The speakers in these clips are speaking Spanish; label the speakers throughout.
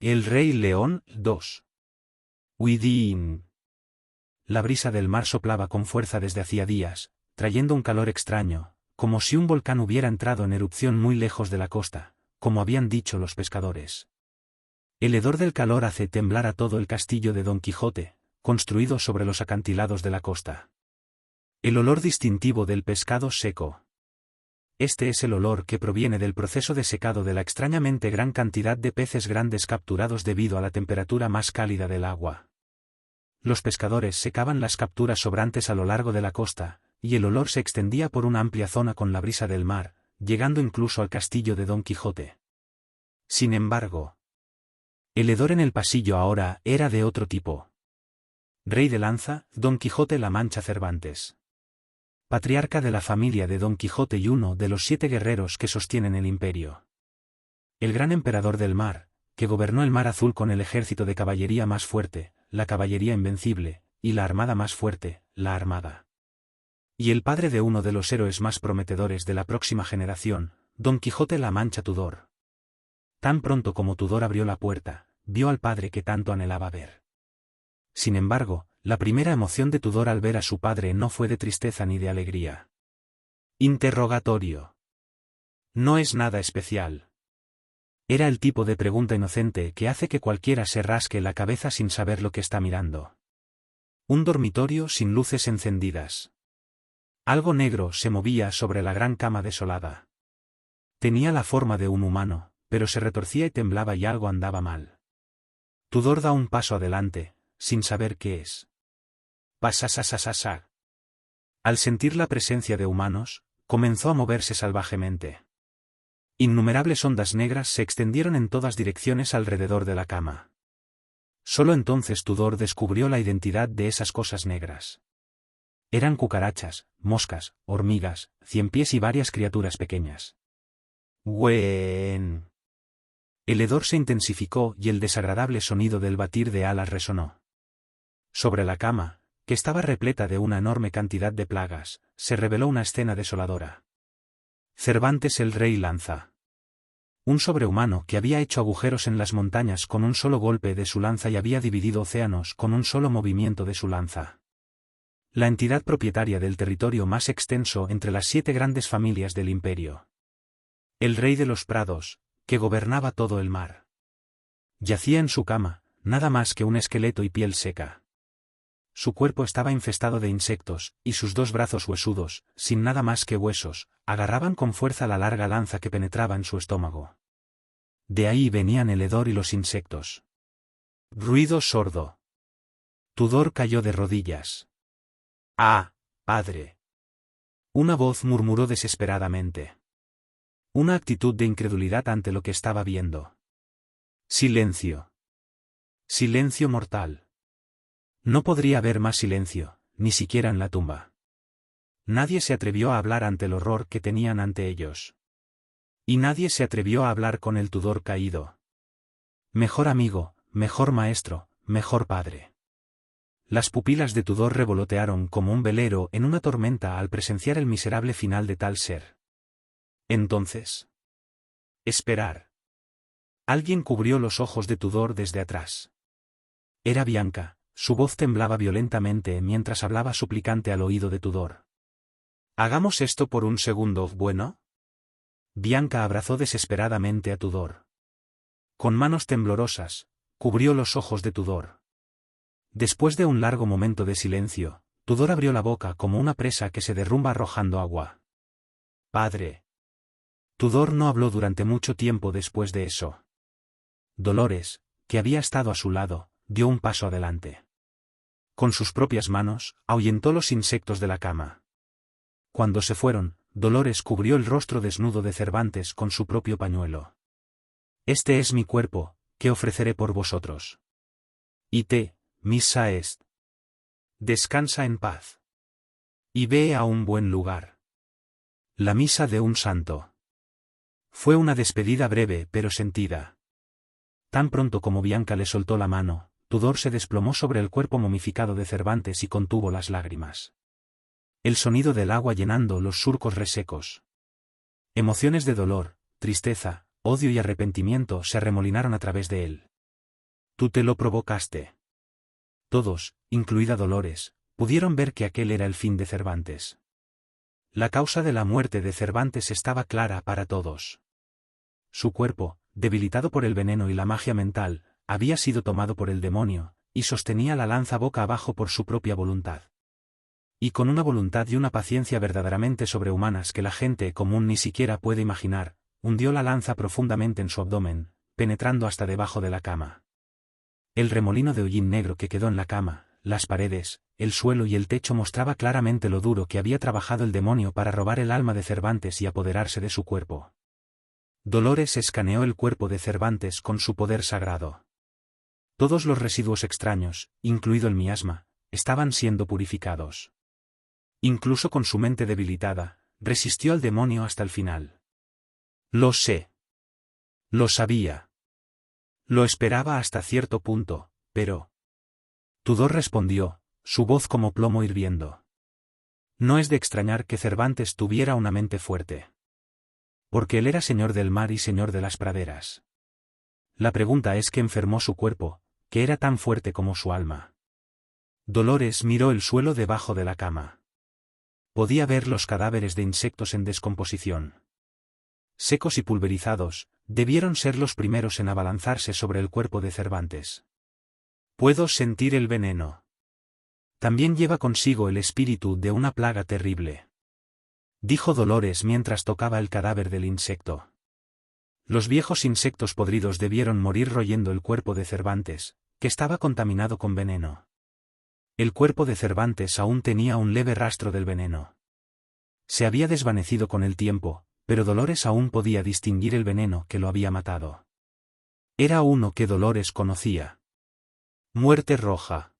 Speaker 1: El Rey León 2. Within. La brisa del mar soplaba con fuerza desde hacía días, trayendo un calor extraño, como si un volcán hubiera entrado en erupción muy lejos de la costa, como habían dicho los pescadores. El hedor del calor hace temblar a todo el castillo de Don Quijote, construido sobre los acantilados de la costa. El olor distintivo del pescado seco. Este es el olor que proviene del proceso de secado de la extrañamente gran cantidad de peces grandes capturados debido a la temperatura más cálida del agua. Los pescadores secaban las capturas sobrantes a lo largo de la costa, y el olor se extendía por una amplia zona con la brisa del mar, llegando incluso al castillo de Don Quijote. Sin embargo, el hedor en el pasillo ahora era de otro tipo. Rey de lanza, Don Quijote La Mancha Cervantes. Patriarca de la familia de Don Quijote y uno de los 7 guerreros que sostienen el imperio. El gran emperador del mar, que gobernó el mar azul con el ejército de caballería más fuerte, la caballería invencible, y la armada más fuerte, la armada. Y el padre de uno de los héroes más prometedores de la próxima generación, Don Quijote La Mancha Tudor. Tan pronto como Tudor abrió la puerta, vio al padre que tanto anhelaba ver. Sin embargo, la primera emoción de Tudor al ver a su padre no fue de tristeza ni de alegría. Interrogatorio. No es nada especial. Era el tipo de pregunta inocente que hace que cualquiera se rasque la cabeza sin saber lo que está mirando. Un dormitorio sin luces encendidas. Algo negro se movía sobre la gran cama desolada. Tenía la forma de un humano, pero se retorcía y temblaba y algo andaba mal. Tudor da un paso adelante, sin saber qué es. Pasasasasasa. Al sentir la presencia de humanos, comenzó a moverse salvajemente. Innumerables ondas negras se extendieron en todas direcciones alrededor de la cama. Solo entonces Tudor descubrió la identidad de esas cosas negras. Eran cucarachas, moscas, hormigas, ciempiés y varias criaturas pequeñas. ¡Güen! El hedor se intensificó y el desagradable sonido del batir de alas resonó. Sobre la cama, que estaba repleta de una enorme cantidad de plagas, se reveló una escena desoladora. Cervantes el Rey Lanza. Un sobrehumano que había hecho agujeros en las montañas con un solo golpe de su lanza y había dividido océanos con un solo movimiento de su lanza. La entidad propietaria del territorio más extenso entre las 7 grandes familias del imperio. El Rey de los Prados, que gobernaba todo el mar. Yacía en su cama, nada más que un esqueleto y piel seca. Su cuerpo estaba infestado de insectos, y sus 2 brazos huesudos, sin nada más que huesos, agarraban con fuerza la larga lanza que penetraba en su estómago. De ahí venían el hedor y los insectos. Ruido sordo. Tudor cayó de rodillas. ¡Ah, padre! Una voz murmuró desesperadamente. Una actitud de incredulidad ante lo que estaba viendo. Silencio. Silencio mortal. No podría haber más silencio, ni siquiera en la tumba. Nadie se atrevió a hablar ante el horror que tenían ante ellos. Y nadie se atrevió a hablar con el Tudor caído. Mejor amigo, mejor maestro, mejor padre. Las pupilas de Tudor revolotearon como un velero en una tormenta al presenciar el miserable final de tal ser. Entonces. Esperar. Alguien cubrió los ojos de Tudor desde atrás. Era Bianca. Su voz temblaba violentamente mientras hablaba suplicante al oído de Tudor. «¿Hagamos esto por un segundo, bueno?» Bianca abrazó desesperadamente a Tudor. Con manos temblorosas, cubrió los ojos de Tudor. Después de un largo momento de silencio, Tudor abrió la boca como una presa que se derrumba arrojando agua. «Padre». Tudor no habló durante mucho tiempo después de eso. Dolores, que había estado a su lado, dio un paso adelante. Con sus propias manos, ahuyentó los insectos de la cama. Cuando se fueron, Dolores cubrió el rostro desnudo de Cervantes con su propio pañuelo. «Este es mi cuerpo, que ofreceré por vosotros. Y te, misa est. Descansa en paz. Y ve a un buen lugar». La misa de un santo. Fue una despedida breve pero sentida. Tan pronto como Bianca le soltó la mano, Tudor se desplomó sobre el cuerpo momificado de Cervantes y contuvo las lágrimas. El sonido del agua llenando los surcos resecos. Emociones de dolor, tristeza, odio y arrepentimiento se arremolinaron a través de él. Tú te lo provocaste. Todos, incluida Dolores, pudieron ver que aquel era el fin de Cervantes. La causa de la muerte de Cervantes estaba clara para todos. Su cuerpo, debilitado por el veneno y la magia mental, había sido tomado por el demonio, y sostenía la lanza boca abajo por su propia voluntad. Y con una voluntad y una paciencia verdaderamente sobrehumanas que la gente común ni siquiera puede imaginar, hundió la lanza profundamente en su abdomen, penetrando hasta debajo de la cama. El remolino de hollín negro que quedó en la cama, las paredes, el suelo y el techo mostraba claramente lo duro que había trabajado el demonio para robar el alma de Cervantes y apoderarse de su cuerpo. Dolores escaneó el cuerpo de Cervantes con su poder sagrado. Todos los residuos extraños, incluido el miasma, estaban siendo purificados. Incluso con su mente debilitada, resistió al demonio hasta el final. Lo sé. Lo sabía. Lo esperaba hasta cierto punto, pero... Tudor respondió, su voz como plomo hirviendo. No es de extrañar que Cervantes tuviera una mente fuerte. Porque él era señor del mar y señor de las praderas. La pregunta es qué enfermó su cuerpo, que era tan fuerte como su alma. Dolores miró el suelo debajo de la cama. Podía ver los cadáveres de insectos en descomposición. Secos y pulverizados, debieron ser los primeros en abalanzarse sobre el cuerpo de Cervantes. Puedo sentir el veneno. También lleva consigo el espíritu de una plaga terrible. Dijo Dolores mientras tocaba el cadáver del insecto. Los viejos insectos podridos debieron morir royendo el cuerpo de Cervantes, que estaba contaminado con veneno. El cuerpo de Cervantes aún tenía un leve rastro del veneno. Se había desvanecido con el tiempo, pero Dolores aún podía distinguir el veneno que lo había matado. Era uno que Dolores conocía. Muerte roja.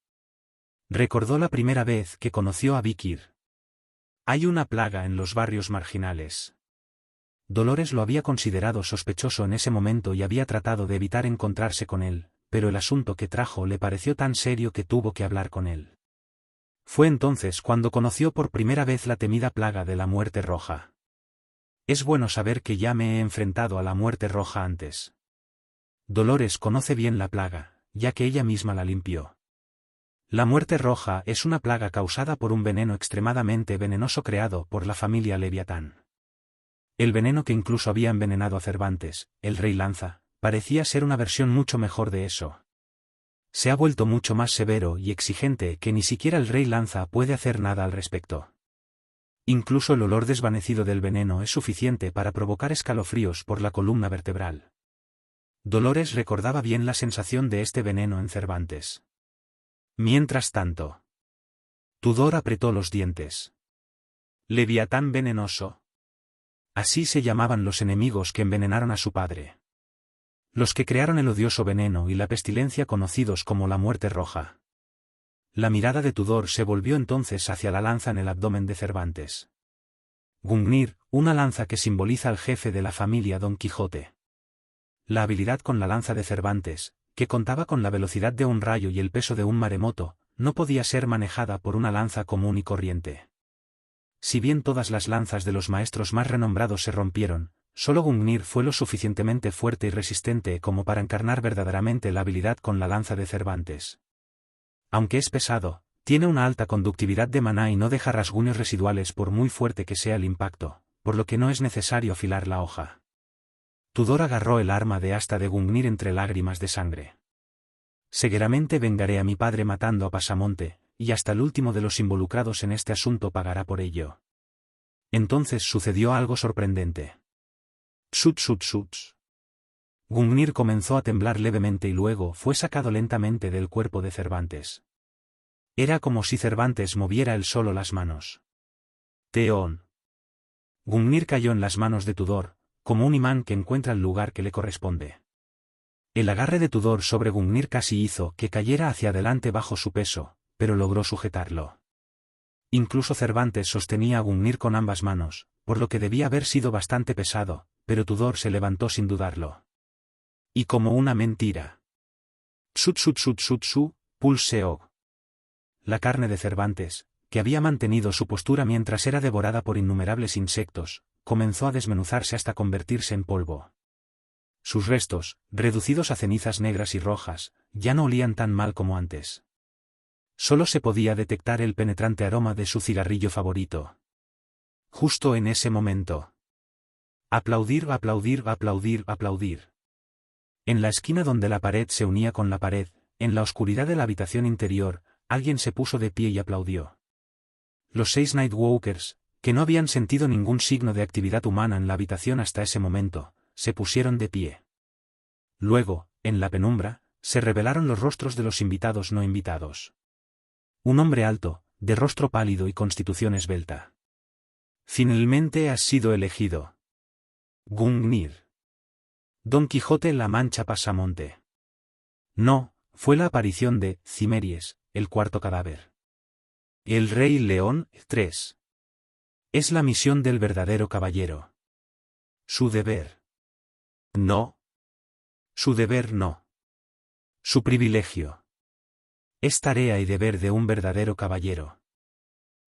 Speaker 1: Recordó la primera vez que conoció a Vikir. Hay una plaga en los barrios marginales. Dolores lo había considerado sospechoso en ese momento y había tratado de evitar encontrarse con él, pero el asunto que trajo le pareció tan serio que tuvo que hablar con él. Fue entonces cuando conoció por primera vez la temida plaga de la muerte roja. Es bueno saber que ya me he enfrentado a la muerte roja antes. Dolores conoce bien la plaga, ya que ella misma la limpió. La muerte roja es una plaga causada por un veneno extremadamente venenoso creado por la familia Leviatán. El veneno que incluso había envenenado a Cervantes, el rey Lanza, parecía ser una versión mucho mejor de eso. Se ha vuelto mucho más severo y exigente que ni siquiera el rey Lanza puede hacer nada al respecto. Incluso el olor desvanecido del veneno es suficiente para provocar escalofríos por la columna vertebral. Dolores recordaba bien la sensación de este veneno en Cervantes. Mientras tanto, Tudor apretó los dientes. Leviatán venenoso. Así se llamaban los enemigos que envenenaron a su padre. Los que crearon el odioso veneno y la pestilencia conocidos como la muerte roja. La mirada de Tudor se volvió entonces hacia la lanza en el abdomen de Cervantes. Gungnir, una lanza que simboliza al jefe de la familia Don Quijote. La habilidad con la lanza de Cervantes, que contaba con la velocidad de un rayo y el peso de un maremoto, no podía ser manejada por una lanza común y corriente. Si bien todas las lanzas de los maestros más renombrados se rompieron, solo Gungnir fue lo suficientemente fuerte y resistente como para encarnar verdaderamente la habilidad con la lanza de Cervantes. Aunque es pesado, tiene una alta conductividad de maná y no deja rasguños residuales por muy fuerte que sea el impacto, por lo que no es necesario afilar la hoja. Tudor agarró el arma de asta de Gungnir entre lágrimas de sangre. Seguramente vengaré a mi padre matando a Pasamonte, y hasta el último de los involucrados en este asunto pagará por ello. Entonces sucedió algo sorprendente. Tsuts. Gungnir comenzó a temblar levemente y luego fue sacado lentamente del cuerpo de Cervantes. Era como si Cervantes moviera él solo las manos. Teón. Gungnir cayó en las manos de Tudor, como un imán que encuentra el lugar que le corresponde. El agarre de Tudor sobre Gungnir casi hizo que cayera hacia adelante bajo su peso, pero logró sujetarlo. Incluso Cervantes sostenía a Gungnir con ambas manos, por lo que debía haber sido bastante pesado, pero Tudor se levantó sin dudarlo. Y como una mentira. Tsutsu, pulseó. La carne de Cervantes, que había mantenido su postura mientras era devorada por innumerables insectos, comenzó a desmenuzarse hasta convertirse en polvo. Sus restos, reducidos a cenizas negras y rojas, ya no olían tan mal como antes. Solo se podía detectar el penetrante aroma de su cigarrillo favorito. Justo en ese momento. Aplaudir, aplaudir, aplaudir, aplaudir. En la esquina donde la pared se unía con la pared, en la oscuridad de la habitación interior, alguien se puso de pie y aplaudió. Los 6 Nightwalkers, que no habían sentido ningún signo de actividad humana en la habitación hasta ese momento, se pusieron de pie. Luego, en la penumbra, se revelaron los rostros de los invitados no invitados. Un hombre alto, de rostro pálido y constitución esbelta. Finalmente has sido elegido. Gungnir. Don Quijote la Mancha Pasamonte. No, fue la aparición de Cimeries, el cuarto cadáver. El Rey León 3. Es la misión del verdadero caballero. Su deber. No. Su deber no. Su privilegio. Es tarea y deber de un verdadero caballero.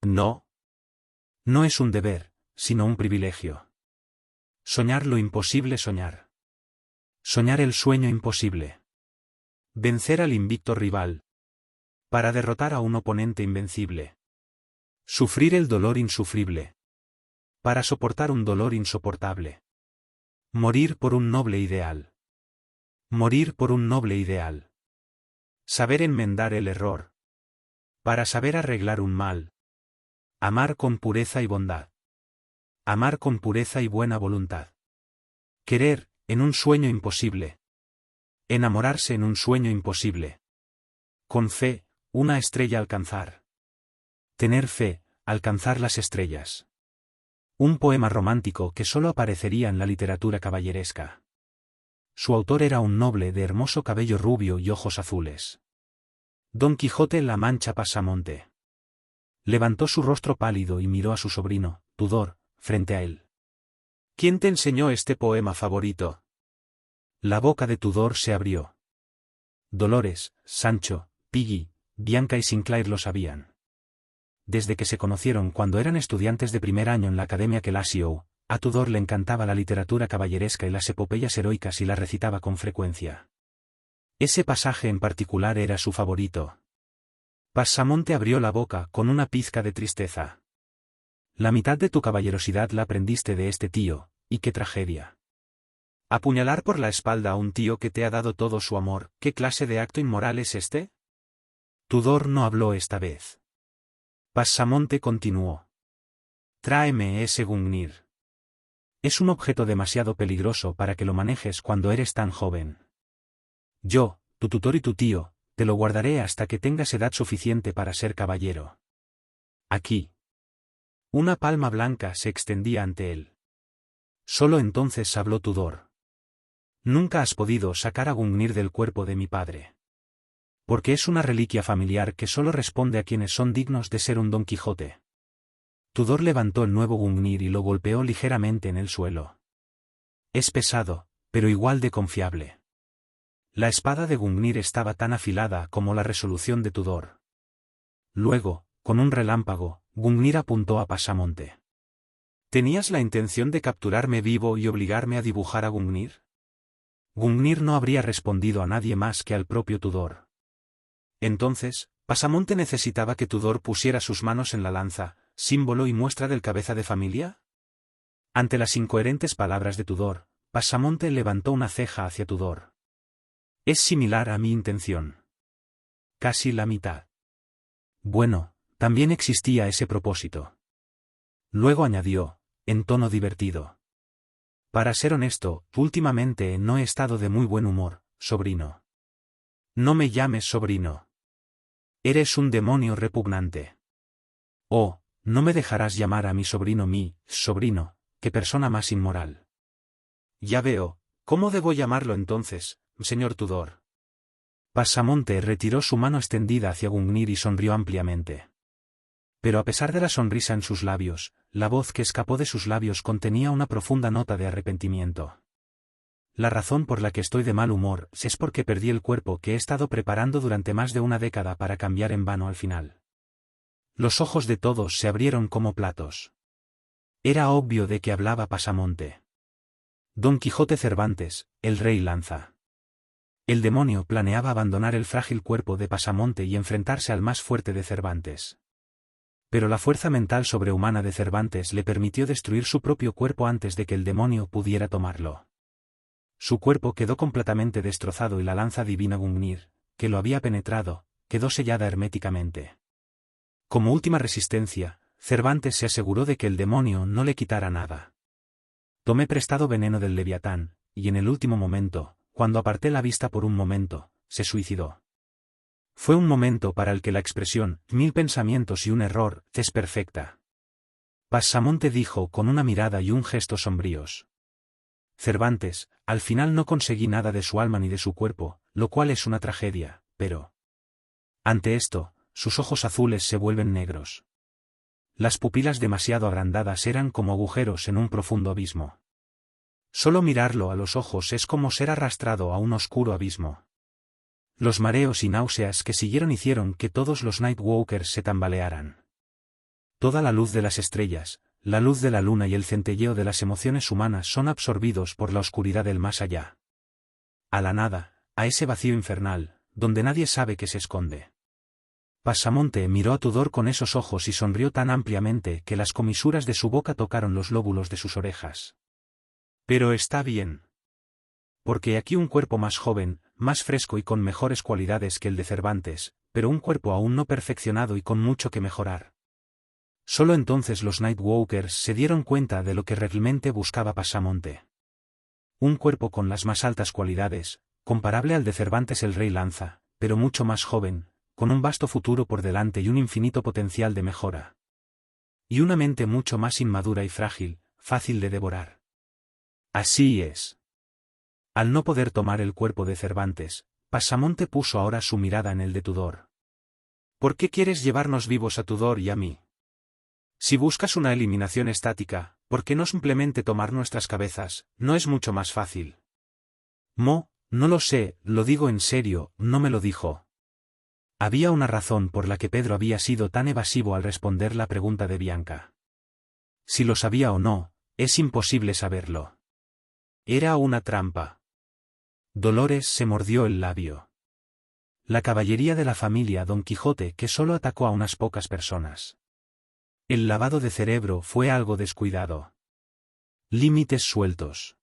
Speaker 1: No. No es un deber, sino un privilegio. Soñar lo imposible soñar. Soñar el sueño imposible. Vencer al invicto rival. Para derrotar a un oponente invencible. Sufrir el dolor insufrible. Para soportar un dolor insoportable. Morir por un noble ideal. Morir por un noble ideal. Saber enmendar el error. Para saber arreglar un mal. Amar con pureza y bondad. Amar con pureza y buena voluntad. Querer, en un sueño imposible. Enamorarse en un sueño imposible. Con fe, una estrella alcanzar. Tener fe, alcanzar las estrellas. Un poema romántico que solo aparecería en la literatura caballeresca. Su autor era un noble de hermoso cabello rubio y ojos azules. Don Quijote la Mancha Pasamonte. Levantó su rostro pálido y miró a su sobrino, Tudor, frente a él. ¿Quién te enseñó este poema favorito? La boca de Tudor se abrió. Dolores, Sancho, Piggy, Bianca y Sinclair lo sabían. Desde que se conocieron cuando eran estudiantes de primer año en la Academia Kelasio, a Tudor le encantaba la literatura caballeresca y las epopeyas heroicas y la recitaba con frecuencia. Ese pasaje en particular era su favorito. Pasamonte abrió la boca con una pizca de tristeza. La mitad de tu caballerosidad la aprendiste de este tío, y qué tragedia. Apuñalar por la espalda a un tío que te ha dado todo su amor, ¿qué clase de acto inmoral es este? Tudor no habló esta vez. Pasamonte continuó. Tráeme ese Gungnir. Es un objeto demasiado peligroso para que lo manejes cuando eres tan joven. Yo, tu tutor y tu tío, te lo guardaré hasta que tengas edad suficiente para ser caballero. Aquí. Una palma blanca se extendía ante él. Solo entonces habló Tudor. Nunca has podido sacar a Gungnir del cuerpo de mi padre. Porque es una reliquia familiar que solo responde a quienes son dignos de ser un Don Quijote. Tudor levantó el nuevo Gungnir y lo golpeó ligeramente en el suelo. Es pesado, pero igual de confiable. La espada de Gungnir estaba tan afilada como la resolución de Tudor. Luego, con un relámpago, Gungnir apuntó a Pasamonte. ¿Tenías la intención de capturarme vivo y obligarme a dibujar a Gungnir? Gungnir no habría respondido a nadie más que al propio Tudor. Entonces, ¿Pasamonte necesitaba que Tudor pusiera sus manos en la lanza, símbolo y muestra del cabeza de familia? Ante las incoherentes palabras de Tudor, Pasamonte levantó una ceja hacia Tudor. Es similar a mi intención. Casi la mitad. Bueno, también existía ese propósito. Luego añadió, en tono divertido. Para ser honesto, últimamente no he estado de muy buen humor, sobrino. No me llames sobrino. Eres un demonio repugnante. Oh, no me dejarás llamar a mi sobrino, qué persona más inmoral. Ya veo, ¿cómo debo llamarlo entonces, señor Tudor? Pasamonte retiró su mano extendida hacia Gungnir y sonrió ampliamente. Pero a pesar de la sonrisa en sus labios, la voz que escapó de sus labios contenía una profunda nota de arrepentimiento. La razón por la que estoy de mal humor es porque perdí el cuerpo que he estado preparando durante más de una década para cambiar en vano al final. Los ojos de todos se abrieron como platos. Era obvio de que hablaba Pasamonte. Don Quijote Cervantes, el rey lanza. El demonio planeaba abandonar el frágil cuerpo de Pasamonte y enfrentarse al más fuerte de Cervantes. Pero la fuerza mental sobrehumana de Cervantes le permitió destruir su propio cuerpo antes de que el demonio pudiera tomarlo. Su cuerpo quedó completamente destrozado y la lanza divina Gungnir, que lo había penetrado, quedó sellada herméticamente. Como última resistencia, Cervantes se aseguró de que el demonio no le quitara nada. Tomé prestado veneno del Leviatán, y en el último momento, cuando aparté la vista por un momento, se suicidó. Fue un momento para el que la expresión, 1000 pensamientos y un error, es perfecta. Pasamonte dijo con una mirada y un gesto sombríos. Cervantes, al final no conseguí nada de su alma ni de su cuerpo, lo cual es una tragedia, pero... Ante esto, sus ojos azules se vuelven negros. Las pupilas demasiado agrandadas eran como agujeros en un profundo abismo. Solo mirarlo a los ojos es como ser arrastrado a un oscuro abismo. Los mareos y náuseas que siguieron hicieron que todos los Nightwalkers se tambalearan. Toda la luz de las estrellas, la luz de la luna y el centelleo de las emociones humanas son absorbidos por la oscuridad del más allá. A la nada, a ese vacío infernal, donde nadie sabe que se esconde. Pasamonte miró a Tudor con esos ojos y sonrió tan ampliamente que las comisuras de su boca tocaron los lóbulos de sus orejas. Pero está bien. Porque aquí un cuerpo más joven, más fresco y con mejores cualidades que el de Cervantes, pero un cuerpo aún no perfeccionado y con mucho que mejorar. Solo entonces los Nightwalkers se dieron cuenta de lo que realmente buscaba Pasamonte. Un cuerpo con las más altas cualidades, comparable al de Cervantes el Rey Lanza, pero mucho más joven, con un vasto futuro por delante y un infinito potencial de mejora. Y una mente mucho más inmadura y frágil, fácil de devorar. Así es. Al no poder tomar el cuerpo de Cervantes, Pasamonte puso ahora su mirada en el de Tudor. ¿Por qué quieres llevarnos vivos a Tudor y a mí? Si buscas una eliminación estática, ¿por qué no simplemente tomar nuestras cabezas? No es mucho más fácil. No lo sé, lo digo en serio, no me lo dijo. Había una razón por la que Pedro había sido tan evasivo al responder la pregunta de Bianca. Si lo sabía o no, es imposible saberlo. Era una trampa. Dolores se mordió el labio. La caballería de la familia Don Quijote que solo atacó a unas pocas personas. El lavado de cerebro fue algo descuidado. Límites sueltos.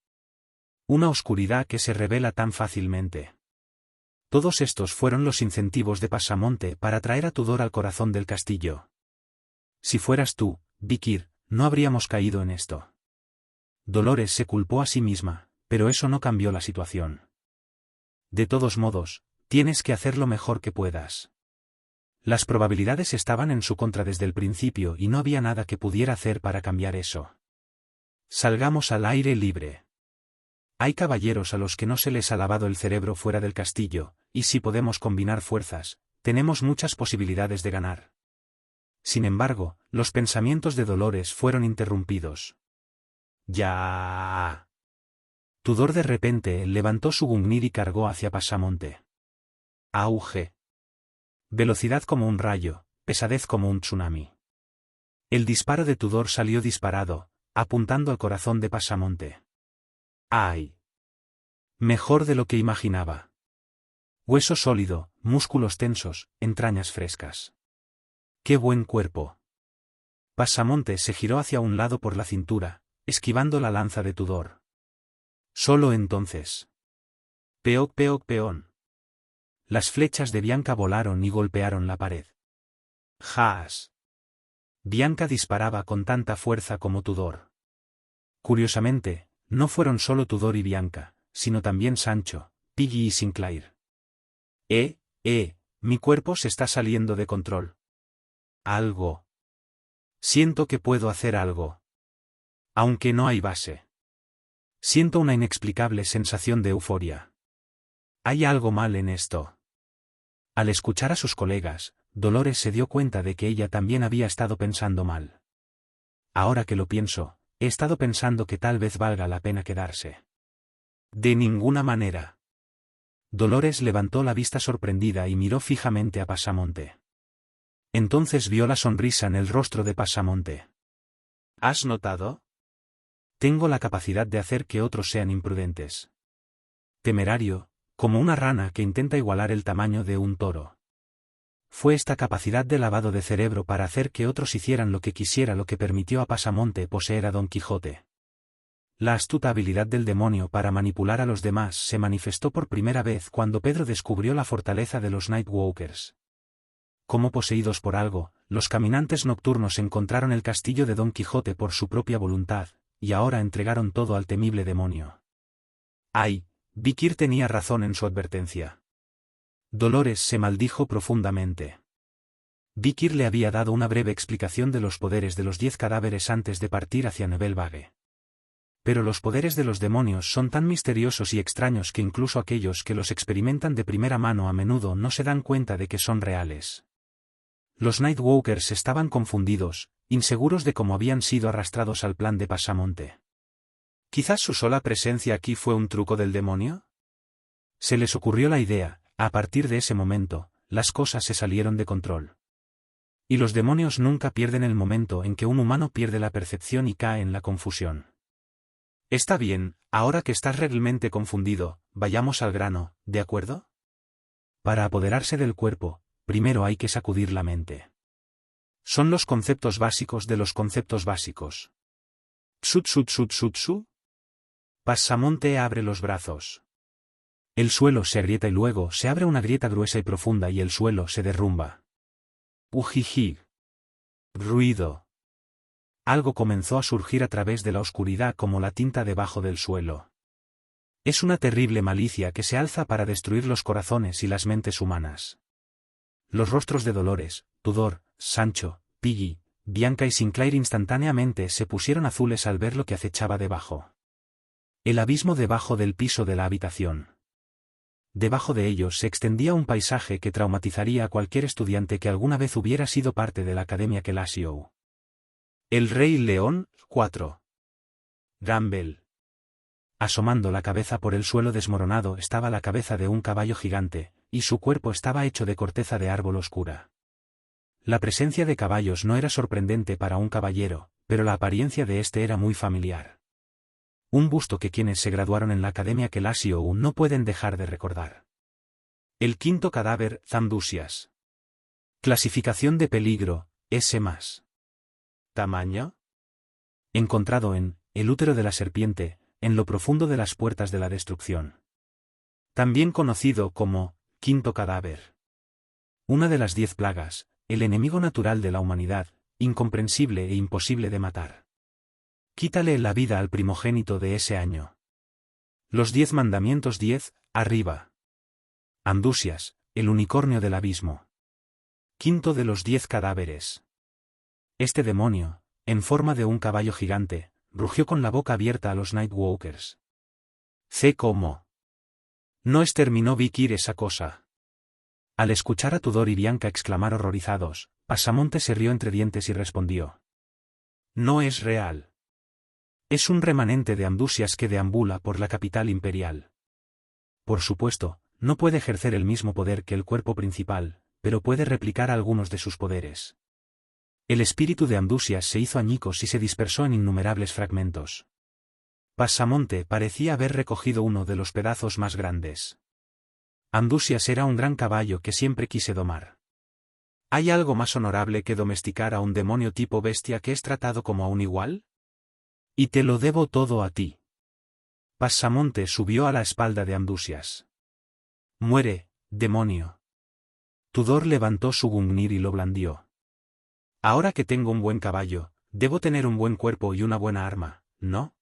Speaker 1: Una oscuridad que se revela tan fácilmente. Todos estos fueron los incentivos de Pasamonte para traer a Tudor al corazón del castillo. Si fueras tú, Vikir, no habríamos caído en esto. Dolores se culpó a sí misma, pero eso no cambió la situación. De todos modos, tienes que hacer lo mejor que puedas. Las probabilidades estaban en su contra desde el principio y no había nada que pudiera hacer para cambiar eso. Salgamos al aire libre. Hay caballeros a los que no se les ha lavado el cerebro fuera del castillo, y si podemos combinar fuerzas, tenemos muchas posibilidades de ganar. Sin embargo, los pensamientos de Dolores fueron interrumpidos. ¡Ya! Tudor de repente levantó su Gungnir y cargó hacia Pasamonte. Auge. Velocidad como un rayo, pesadez como un tsunami. El disparo de Tudor salió disparado, apuntando al corazón de Pasamonte. ¡Ay! Mejor de lo que imaginaba. Hueso sólido, músculos tensos, entrañas frescas. ¡Qué buen cuerpo! Pasamonte se giró hacia un lado por la cintura, esquivando la lanza de Tudor. Solo entonces. Peoc peoc peón. Las flechas de Bianca volaron y golpearon la pared. ¡Jas! Bianca disparaba con tanta fuerza como Tudor. Curiosamente, no fueron solo Tudor y Bianca, sino también Sancho, Piggy y Sinclair. Mi cuerpo se está saliendo de control. Algo. Siento que puedo hacer algo. Aunque no hay base. Siento una inexplicable sensación de euforia. Hay algo mal en esto. Al escuchar a sus colegas, Dolores se dio cuenta de que ella también había estado pensando mal. Ahora que lo pienso, he estado pensando que tal vez valga la pena quedarse. De ninguna manera. Dolores levantó la vista sorprendida y miró fijamente a Pasamonte. Entonces vio la sonrisa en el rostro de Pasamonte. ¿Has notado? Tengo la capacidad de hacer que otros sean imprudentes. Temerario, como una rana que intenta igualar el tamaño de un toro. Fue esta capacidad de lavado de cerebro para hacer que otros hicieran lo que quisiera lo que permitió a Pasamonte poseer a Don Quijote. La astuta habilidad del demonio para manipular a los demás se manifestó por primera vez cuando Pedro descubrió la fortaleza de los Nightwalkers. Como poseídos por algo, los caminantes nocturnos encontraron el castillo de Don Quijote por su propia voluntad, y ahora entregaron todo al temible demonio. ¡Ay! Vikir tenía razón en su advertencia. Dolores se maldijo profundamente. Vikir le había dado una breve explicación de los poderes de los 10 cadáveres antes de partir hacia Nibelvague. Pero los poderes de los demonios son tan misteriosos y extraños que incluso aquellos que los experimentan de primera mano a menudo no se dan cuenta de que son reales. Los Nightwalkers estaban confundidos, inseguros de cómo habían sido arrastrados al plan de Pasamonte. ¿Quizás su sola presencia aquí fue un truco del demonio? Se les ocurrió la idea. A partir de ese momento, las cosas se salieron de control. Y los demonios nunca pierden el momento en que un humano pierde la percepción y cae en la confusión. Está bien, ahora que estás realmente confundido, vayamos al grano, ¿de acuerdo? Para apoderarse del cuerpo, primero hay que sacudir la mente. Son los conceptos básicos de los conceptos básicos. Tsu. Pasamonte abre los brazos. El suelo se agrieta y luego se abre una grieta gruesa y profunda y el suelo se derrumba. Ujiji. Ruido. Algo comenzó a surgir a través de la oscuridad como la tinta debajo del suelo. Es una terrible malicia que se alza para destruir los corazones y las mentes humanas. Los rostros de Dolores, Tudor, Sancho, Piggy, Bianca y Sinclair instantáneamente se pusieron azules al ver lo que acechaba debajo. El abismo debajo del piso de la habitación. Debajo de ellos se extendía un paisaje que traumatizaría a cualquier estudiante que alguna vez hubiera sido parte de la Academia Kelasio. El Rey León, 4. Gamble. Asomando la cabeza por el suelo desmoronado estaba la cabeza de un caballo gigante, y su cuerpo estaba hecho de corteza de árbol oscura. La presencia de caballos no era sorprendente para un caballero, pero la apariencia de este era muy familiar. Un busto que quienes se graduaron en la Academia Kelasio no pueden dejar de recordar. El quinto cadáver, Zamdusias. Clasificación de peligro, S+. ¿Tamaño? Encontrado en el útero de la serpiente, en lo profundo de las puertas de la destrucción. También conocido como quinto cadáver. Una de las 10 plagas, el enemigo natural de la humanidad, incomprensible e imposible de matar. Quítale la vida al primogénito de ese año. Los 10 mandamientos 10, arriba. Amdusias, el unicornio del abismo. Quinto de los 10 cadáveres. Este demonio, en forma de un caballo gigante, rugió con la boca abierta a los Nightwalkers. ¿Cómo? No exterminó Vikir esa cosa. Al escuchar a Tudor y Bianca exclamar horrorizados, Pasamonte se rió entre dientes y respondió. No es real. Es un remanente de Amdusias que deambula por la capital imperial. Por supuesto, no puede ejercer el mismo poder que el cuerpo principal, pero puede replicar algunos de sus poderes. El espíritu de Amdusias se hizo añicos y se dispersó en innumerables fragmentos. Pasamonte parecía haber recogido uno de los pedazos más grandes. Amdusias era un gran caballo que siempre quise domar. ¿Hay algo más honorable que domesticar a un demonio tipo bestia que es tratado como a un igual? Y te lo debo todo a ti. Pasamonte subió a la espalda de Amdusias. Muere, demonio. Tudor levantó su gungnir y lo blandió. Ahora que tengo un buen caballo, debo tener un buen cuerpo y una buena arma, ¿no?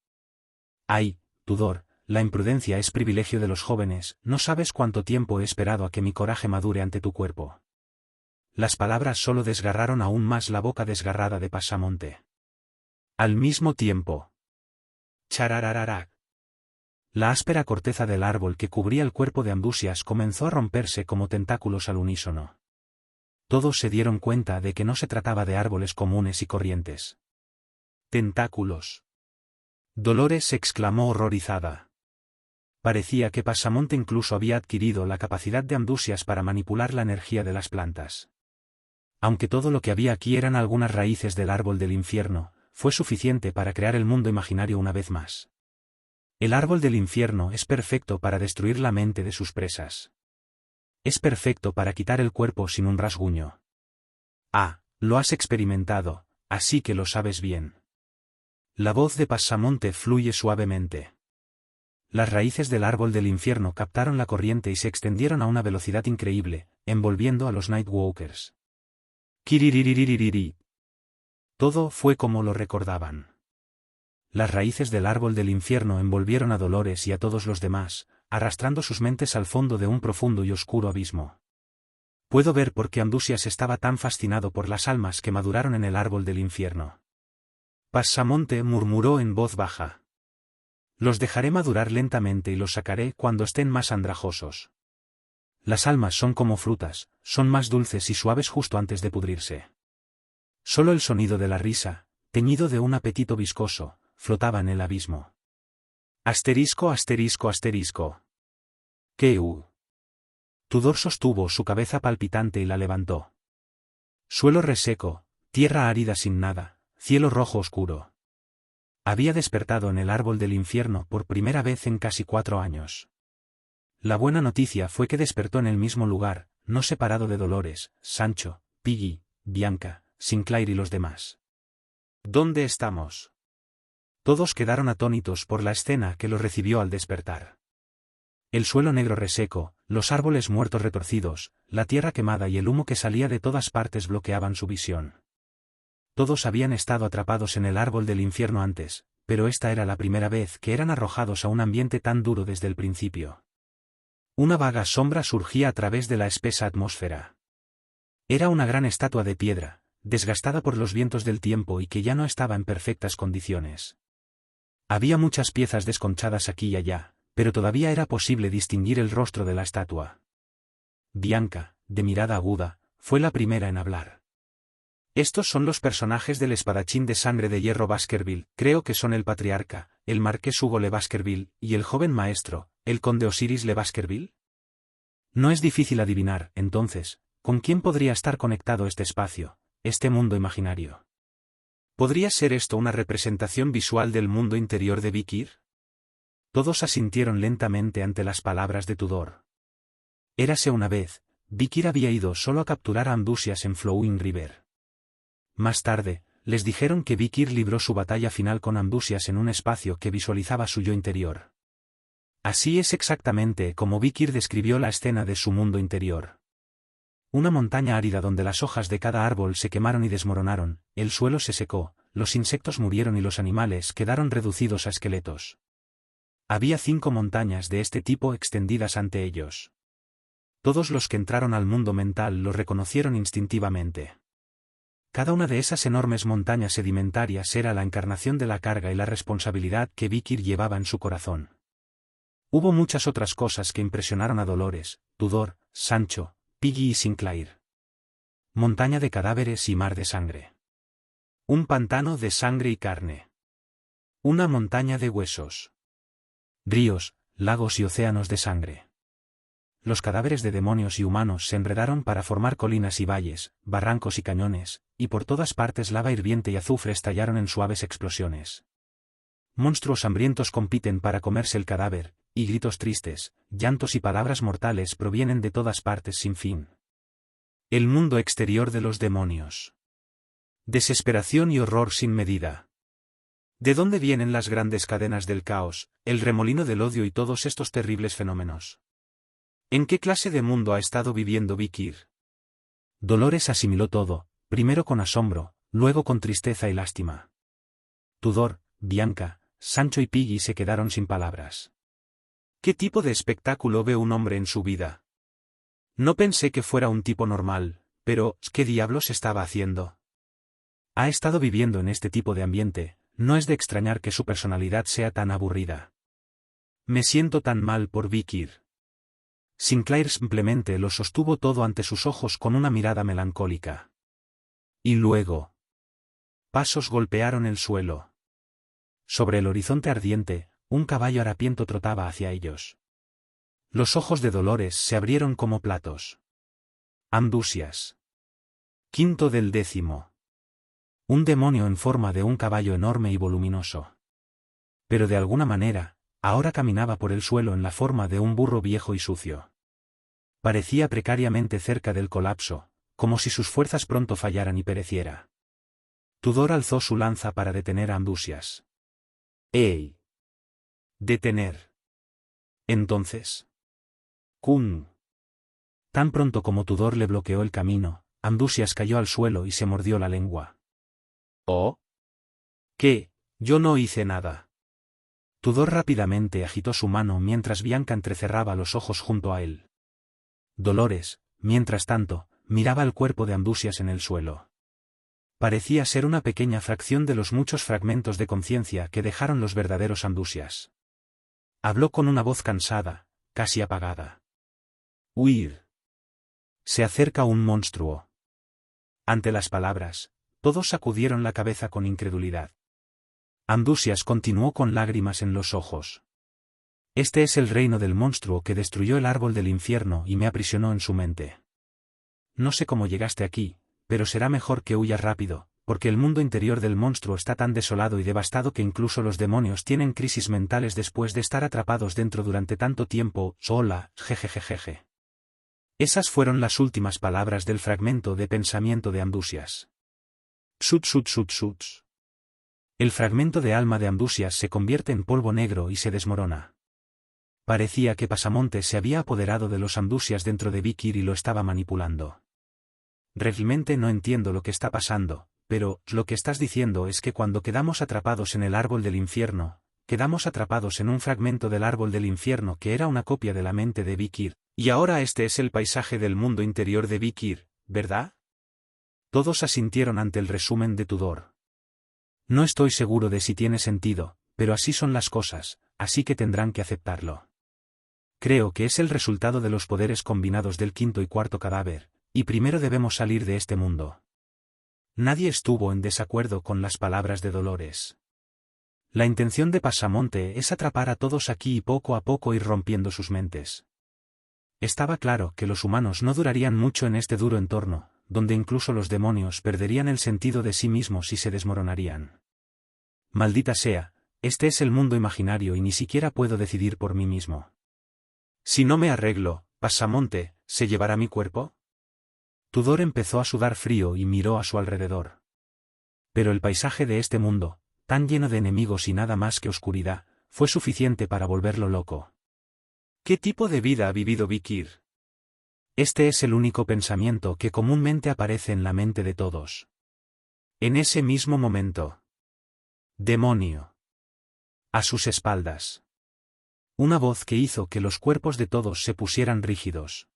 Speaker 1: Ay, Tudor, la imprudencia es privilegio de los jóvenes, no sabes cuánto tiempo he esperado a que mi coraje madure ante tu cuerpo. Las palabras solo desgarraron aún más la boca desgarrada de Pasamonte. Al mismo tiempo. Chararararak. La áspera corteza del árbol que cubría el cuerpo de Amdusias comenzó a romperse como tentáculos al unísono. Todos se dieron cuenta de que no se trataba de árboles comunes y corrientes. Tentáculos. Dolores exclamó horrorizada. Parecía que Pasamonte incluso había adquirido la capacidad de Amdusias para manipular la energía de las plantas. Aunque todo lo que había aquí eran algunas raíces del árbol del infierno, fue suficiente para crear el mundo imaginario una vez más. El árbol del infierno es perfecto para destruir la mente de sus presas. Es perfecto para quitar el cuerpo sin un rasguño. Ah, lo has experimentado, así que lo sabes bien. La voz de Passamonte fluye suavemente. Las raíces del árbol del infierno captaron la corriente y se extendieron a una velocidad increíble, envolviendo a los Nightwalkers. Kiriririririririri. Todo fue como lo recordaban. Las raíces del árbol del infierno envolvieron a Dolores y a todos los demás, arrastrando sus mentes al fondo de un profundo y oscuro abismo. Puedo ver por qué Amdusias estaba tan fascinado por las almas que maduraron en el árbol del infierno. Passamonte murmuró en voz baja. Los dejaré madurar lentamente y los sacaré cuando estén más andrajosos. Las almas son como frutas, son más dulces y suaves justo antes de pudrirse. Solo el sonido de la risa, teñido de un apetito viscoso, flotaba en el abismo. Asterisco asterisco asterisco. Tudor sostuvo su cabeza palpitante y la levantó. Suelo reseco, tierra árida sin nada, cielo rojo oscuro. Había despertado en el árbol del infierno por primera vez en casi 4 años. La buena noticia fue que despertó en el mismo lugar, no separado de Dolores, Sancho, Piggy, Bianca, Sinclair y los demás. ¿Dónde estamos? Todos quedaron atónitos por la escena que los recibió al despertar. El suelo negro reseco, los árboles muertos retorcidos, la tierra quemada y el humo que salía de todas partes bloqueaban su visión. Todos habían estado atrapados en el árbol del infierno antes, pero esta era la primera vez que eran arrojados a un ambiente tan duro desde el principio. Una vaga sombra surgía a través de la espesa atmósfera. Era una gran estatua de piedra, desgastada por los vientos del tiempo y que ya no estaba en perfectas condiciones. Había muchas piezas desconchadas aquí y allá, pero todavía era posible distinguir el rostro de la estatua. Bianca, de mirada aguda, fue la primera en hablar. Estos son los personajes del espadachín de sangre de hierro Baskerville, creo que son el patriarca, el marqués Hugo Le Baskerville, y el joven maestro, el conde Osiris Le Baskerville. No es difícil adivinar, entonces, con quién podría estar conectado este espacio, este mundo imaginario. ¿Podría ser esto una representación visual del mundo interior de Vikir? Todos asintieron lentamente ante las palabras de Tudor. Érase una vez, Vikir había ido solo a capturar a Amdusias en Flowing River. Más tarde, les dijeron que Vikir libró su batalla final con Amdusias en un espacio que visualizaba su yo interior. Así es exactamente como Vikir describió la escena de su mundo interior. Una montaña árida donde las hojas de cada árbol se quemaron y desmoronaron, el suelo se secó, los insectos murieron y los animales quedaron reducidos a esqueletos. Había 5 montañas de este tipo extendidas ante ellos. Todos los que entraron al mundo mental lo reconocieron instintivamente. Cada una de esas enormes montañas sedimentarias era la encarnación de la carga y la responsabilidad que Vikir llevaba en su corazón. Hubo muchas otras cosas que impresionaron a Dolores, Tudor, Sancho, Piggy y Sinclair. Montaña de cadáveres y mar de sangre. Un pantano de sangre y carne. Una montaña de huesos. Ríos, lagos y océanos de sangre. Los cadáveres de demonios y humanos se enredaron para formar colinas y valles, barrancos y cañones, y por todas partes lava hirviente y azufre estallaron en suaves explosiones. Monstruos hambrientos compiten para comerse el cadáver, y gritos tristes, llantos y palabras mortales provienen de todas partes sin fin. El mundo exterior de los demonios. Desesperación y horror sin medida. ¿De dónde vienen las grandes cadenas del caos, el remolino del odio y todos estos terribles fenómenos? ¿En qué clase de mundo ha estado viviendo Vikir? Dolores asimiló todo, primero con asombro, luego con tristeza y lástima. Tudor, Bianca, Sancho y Piggy se quedaron sin palabras. ¿Qué tipo de espectáculo ve un hombre en su vida? No pensé que fuera un tipo normal, pero ¿qué diablos estaba haciendo? Ha estado viviendo en este tipo de ambiente. No es de extrañar que su personalidad sea tan aburrida. Me siento tan mal por Vikir. Sinclair simplemente lo sostuvo todo ante sus ojos con una mirada melancólica. Y luego. Pasos golpearon el suelo. Sobre el horizonte ardiente, un caballo harapiento trotaba hacia ellos. Los ojos de Dolores se abrieron como platos. Amdusias. Quinto del 10. Un demonio en forma de un caballo enorme y voluminoso. Pero de alguna manera, ahora caminaba por el suelo en la forma de un burro viejo y sucio. Parecía precariamente cerca del colapso, como si sus fuerzas pronto fallaran y pereciera. Tudor alzó su lanza para detener a Amdusias. ¡Ey! ¡Detener! Entonces. ¡Kun! Tan pronto como Tudor le bloqueó el camino, Amdusias cayó al suelo y se mordió la lengua. ¿Oh? ¿Qué? Yo no hice nada. Tudor rápidamente agitó su mano mientras Bianca entrecerraba los ojos junto a él. Dolores, mientras tanto, miraba el cuerpo de Amdusias en el suelo. Parecía ser una pequeña fracción de los muchos fragmentos de conciencia que dejaron los verdaderos Amdusias. Habló con una voz cansada, casi apagada. ¡Huir! Se acerca un monstruo. Ante las palabras, todos sacudieron la cabeza con incredulidad. Amdusias continuó con lágrimas en los ojos. Este es el reino del monstruo que destruyó el árbol del infierno y me aprisionó en su mente. No sé cómo llegaste aquí, pero será mejor que huyas rápido, porque el mundo interior del monstruo está tan desolado y devastado que incluso los demonios tienen crisis mentales después de estar atrapados dentro durante tanto tiempo. Hola, jejejejeje. Esas fueron las últimas palabras del fragmento de pensamiento de Amdusias. Suts. El fragmento de alma de Amdusias se convierte en polvo negro y se desmorona. Parecía que Pasamonte se había apoderado de los Amdusias dentro de Vikir y lo estaba manipulando. Realmente no entiendo lo que está pasando, pero lo que estás diciendo es que cuando quedamos atrapados en el árbol del infierno, quedamos atrapados en un fragmento del árbol del infierno que era una copia de la mente de Vikir, y ahora este es el paisaje del mundo interior de Vikir, ¿verdad? Todos asintieron ante el resumen de Tudor. No estoy seguro de si tiene sentido, pero así son las cosas, así que tendrán que aceptarlo. Creo que es el resultado de los poderes combinados del quinto y cuarto cadáver, y primero debemos salir de este mundo. Nadie estuvo en desacuerdo con las palabras de Dolores. La intención de Pasamonte es atrapar a todos aquí y poco a poco ir rompiendo sus mentes. Estaba claro que los humanos no durarían mucho en este duro entorno, donde incluso los demonios perderían el sentido de sí mismos y se desmoronarían. Maldita sea, este es el mundo imaginario y ni siquiera puedo decidir por mí mismo. Si no me arreglo, Pasamonte, ¿se llevará mi cuerpo? Tudor empezó a sudar frío y miró a su alrededor. Pero el paisaje de este mundo, tan lleno de enemigos y nada más que oscuridad, fue suficiente para volverlo loco. ¿Qué tipo de vida ha vivido Vikir? Este es el único pensamiento que comúnmente aparece en la mente de todos. En ese mismo momento. ¡Demonio! A sus espaldas. Una voz que hizo que los cuerpos de todos se pusieran rígidos.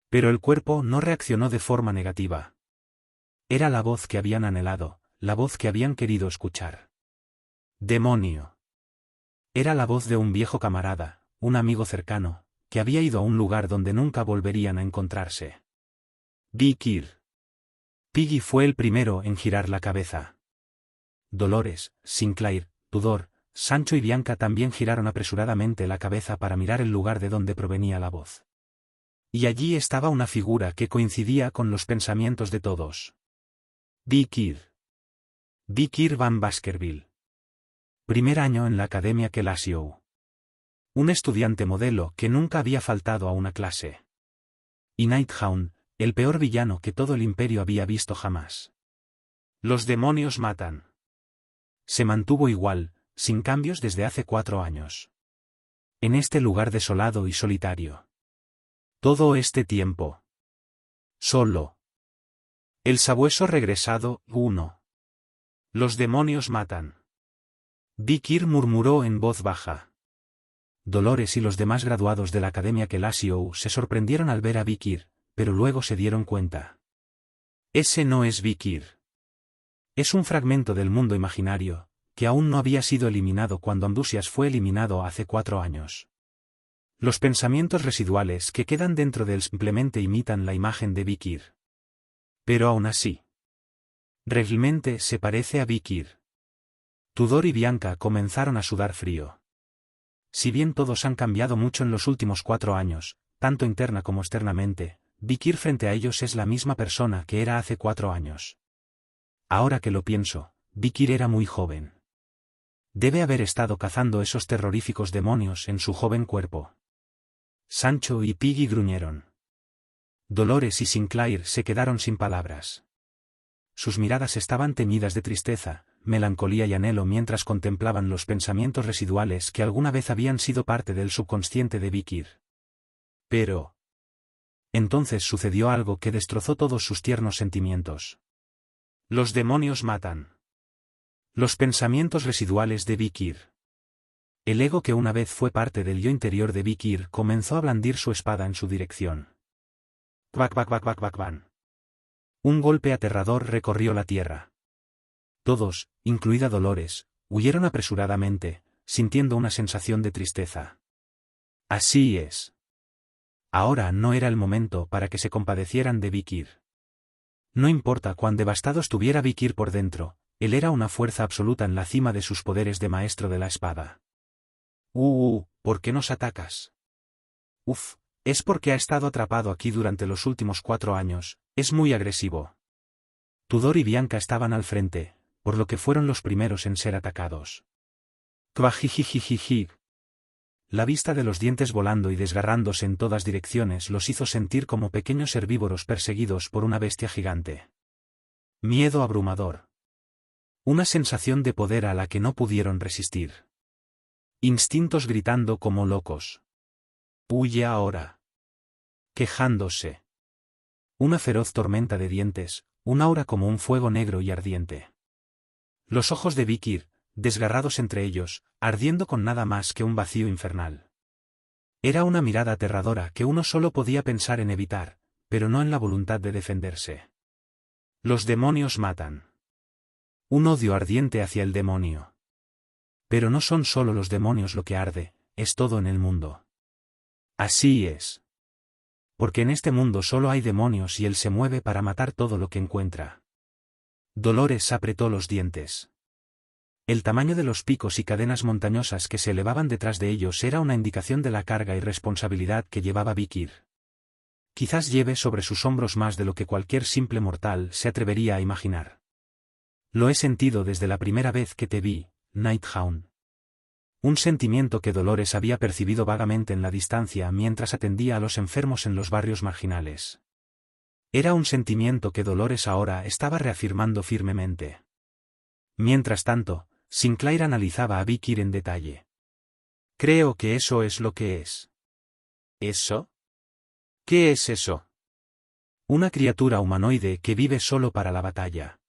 Speaker 1: Pero el cuerpo no reaccionó de forma negativa. Era la voz que habían anhelado, la voz que habían querido escuchar. ¡Demonio! Era la voz de un viejo camarada, un amigo cercano, que había ido a un lugar donde nunca volverían a encontrarse. Vikir. Piggy fue el primero en girar la cabeza. Dolores, Sinclair, Tudor, Sancho y Bianca también giraron apresuradamente la cabeza para mirar el lugar de donde provenía la voz. Y allí estaba una figura que coincidía con los pensamientos de todos. Vikir. Vikir van Baskerville. Primer año en la Academia Kelasiou. Un estudiante modelo que nunca había faltado a una clase. Y Nighthound, el peor villano que todo el imperio había visto jamás. Los demonios matan. Se mantuvo igual, sin cambios desde hace 4 años. En este lugar desolado y solitario. Todo este tiempo. Solo. El sabueso regresado, 1. Los demonios matan. Vikir murmuró en voz baja. Dolores y los demás graduados de la Academia Kelasiou se sorprendieron al ver a Vikir, pero luego se dieron cuenta. Ese no es Vikir. Es un fragmento del mundo imaginario, que aún no había sido eliminado cuando Amdusias fue eliminado hace 4 años. Los pensamientos residuales que quedan dentro de él simplemente imitan la imagen de Vikir. Pero aún así. Realmente se parece a Vikir. Tudor y Bianca comenzaron a sudar frío. Si bien todos han cambiado mucho en los últimos 4 años, tanto interna como externamente, Vikir frente a ellos es la misma persona que era hace 4 años. Ahora que lo pienso, Vikir era muy joven. Debe haber estado cazando esos terroríficos demonios en su joven cuerpo. Sancho y Piggy gruñeron. Dolores y Sinclair se quedaron sin palabras. Sus miradas estaban teñidas de tristeza, melancolía y anhelo mientras contemplaban los pensamientos residuales que alguna vez habían sido parte del subconsciente de Vikir. Pero entonces sucedió algo que destrozó todos sus tiernos sentimientos. Los demonios matan. Los pensamientos residuales de Vikir. El ego que una vez fue parte del yo interior de Vikir comenzó a blandir su espada en su dirección. Quack, quack, quack, quack, quack, quack. Un golpe aterrador recorrió la tierra. Todos, incluida Dolores, huyeron apresuradamente, sintiendo una sensación de tristeza. Así es. Ahora no era el momento para que se compadecieran de Vikir. No importa cuán devastado estuviera Vikir por dentro, él era una fuerza absoluta en la cima de sus poderes de maestro de la espada. ¿Por qué nos atacas? Es porque ha estado atrapado aquí durante los últimos 4 años, es muy agresivo. Tudor y Bianca estaban al frente, por lo que fueron los primeros en ser atacados. Cuajijijijiji. La vista de los dientes volando y desgarrándose en todas direcciones los hizo sentir como pequeños herbívoros perseguidos por una bestia gigante. Miedo abrumador. Una sensación de poder a la que no pudieron resistir. Instintos gritando como locos. Huye ahora. Quejándose. Una feroz tormenta de dientes, un aura como un fuego negro y ardiente. Los ojos de Vikir, desgarrados entre ellos, ardiendo con nada más que un vacío infernal. Era una mirada aterradora que uno solo podía pensar en evitar, pero no en la voluntad de defenderse. Los demonios matan. Un odio ardiente hacia el demonio. Pero no son solo los demonios lo que arde, es todo en el mundo. Así es. Porque en este mundo solo hay demonios y él se mueve para matar todo lo que encuentra. Dolores apretó los dientes. El tamaño de los picos y cadenas montañosas que se elevaban detrás de ellos era una indicación de la carga y responsabilidad que llevaba Vikir. Quizás lleve sobre sus hombros más de lo que cualquier simple mortal se atrevería a imaginar. Lo he sentido desde la primera vez que te vi, Nighthound. Un sentimiento que Dolores había percibido vagamente en la distancia mientras atendía a los enfermos en los barrios marginales. Era un sentimiento que Dolores ahora estaba reafirmando firmemente. Mientras tanto, Sinclair analizaba a Vikir en detalle. Creo que eso es lo que es. ¿Eso? ¿Qué es eso? Una criatura humanoide que vive solo para la batalla.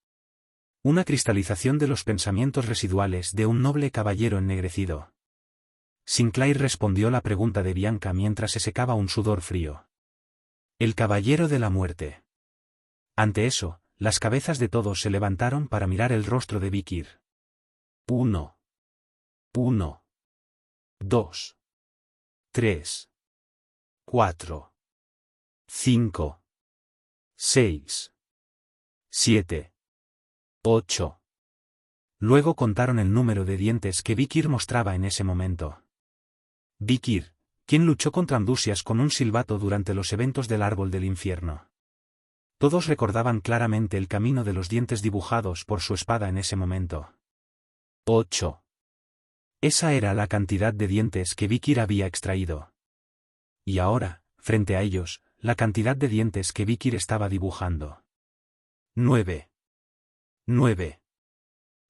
Speaker 1: Una cristalización de los pensamientos residuales de un noble caballero ennegrecido. Sinclair respondió la pregunta de Bianca mientras se secaba un sudor frío. El caballero de la muerte. Ante eso, las cabezas de todos se levantaron para mirar el rostro de Vikir. 1. 2. 3. 4. 5. 6. 7. 8. Luego contaron el número de dientes que Vikir mostraba en ese momento. Vikir, quien luchó contra Amdusias con un silbato durante los eventos del Árbol del Infierno. Todos recordaban claramente el camino de los dientes dibujados por su espada en ese momento. 8. Esa era la cantidad de dientes que Vikir había extraído. Y ahora, frente a ellos, la cantidad de dientes que Vikir estaba dibujando. 9.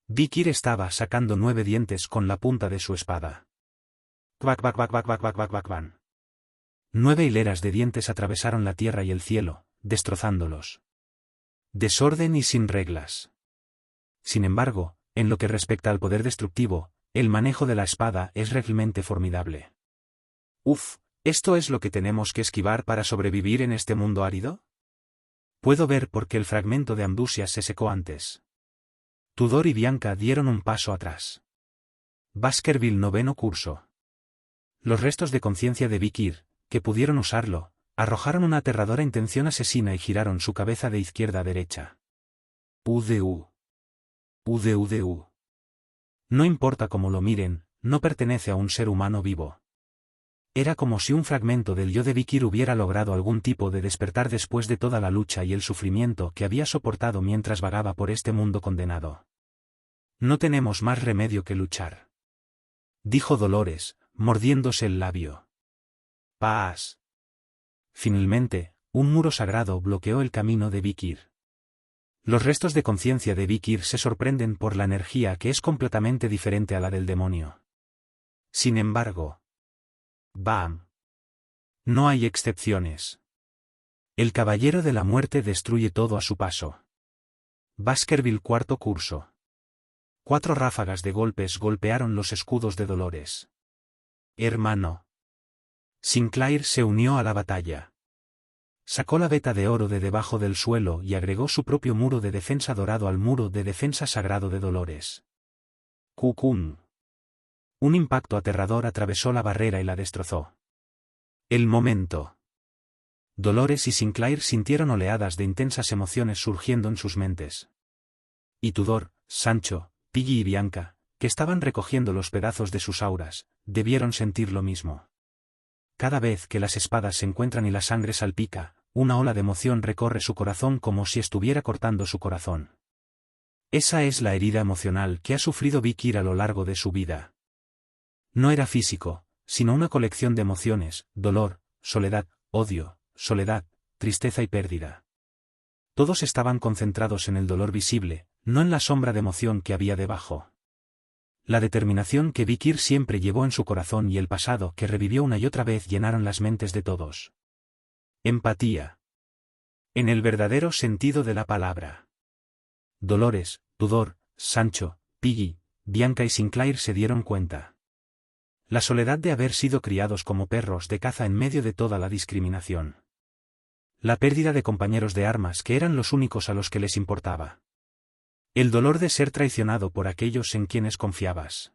Speaker 1: Vikir estaba sacando 9 dientes con la punta de su espada. Cuac, cuac, cuac, cuac, cuac, cuac, cuac, cuac, cuac. 9 hileras de dientes atravesaron la tierra y el cielo, destrozándolos. Desorden y sin reglas. Sin embargo, en lo que respecta al poder destructivo, el manejo de la espada es realmente formidable. ¿Esto es lo que tenemos que esquivar para sobrevivir en este mundo árido? Puedo ver por qué el fragmento de Amdusias se secó antes. Tudor y Bianca dieron un paso atrás. Baskerville noveno curso. Los restos de conciencia de Vikir, que pudieron usarlo, arrojaron una aterradora intención asesina y giraron su cabeza de izquierda a derecha. UDU. No importa cómo lo miren, no pertenece a un ser humano vivo. Era como si un fragmento del yo de Vikir hubiera logrado algún tipo de despertar después de toda la lucha y el sufrimiento que había soportado mientras vagaba por este mundo condenado. No tenemos más remedio que luchar, dijo Dolores, mordiéndose el labio. Paz. Finalmente, un muro sagrado bloqueó el camino de Vikir. Los restos de conciencia de Vikir se sorprenden por la energía que es completamente diferente a la del demonio. Sin embargo, ¡bam! No hay excepciones. El Caballero de la Muerte destruye todo a su paso. Baskerville cuarto curso. 4 ráfagas de golpes golpearon los escudos de Dolores. Hermano. Sinclair se unió a la batalla. Sacó la veta de oro de debajo del suelo y agregó su propio muro de defensa dorado al muro de defensa sagrado de Dolores. ¡Cucún! Un impacto aterrador atravesó la barrera y la destrozó. El momento. Dolores y Sinclair sintieron oleadas de intensas emociones surgiendo en sus mentes. Y Tudor, Sancho, Piggy y Bianca, que estaban recogiendo los pedazos de sus auras, debieron sentir lo mismo. Cada vez que las espadas se encuentran y la sangre salpica, una ola de emoción recorre su corazón como si estuviera cortando su corazón. Esa es la herida emocional que ha sufrido Vikir a lo largo de su vida. No era físico, sino una colección de emociones, dolor, soledad, odio, soledad, tristeza y pérdida. Todos estaban concentrados en el dolor visible, no en la sombra de emoción que había debajo. La determinación que Vikir siempre llevó en su corazón y el pasado que revivió una y otra vez llenaron las mentes de todos. Empatía. En el verdadero sentido de la palabra. Dolores, Tudor, Sancho, Piggy, Bianca y Sinclair se dieron cuenta. La soledad de haber sido criados como perros de caza en medio de toda la discriminación. La pérdida de compañeros de armas que eran los únicos a los que les importaba. El dolor de ser traicionado por aquellos en quienes confiabas.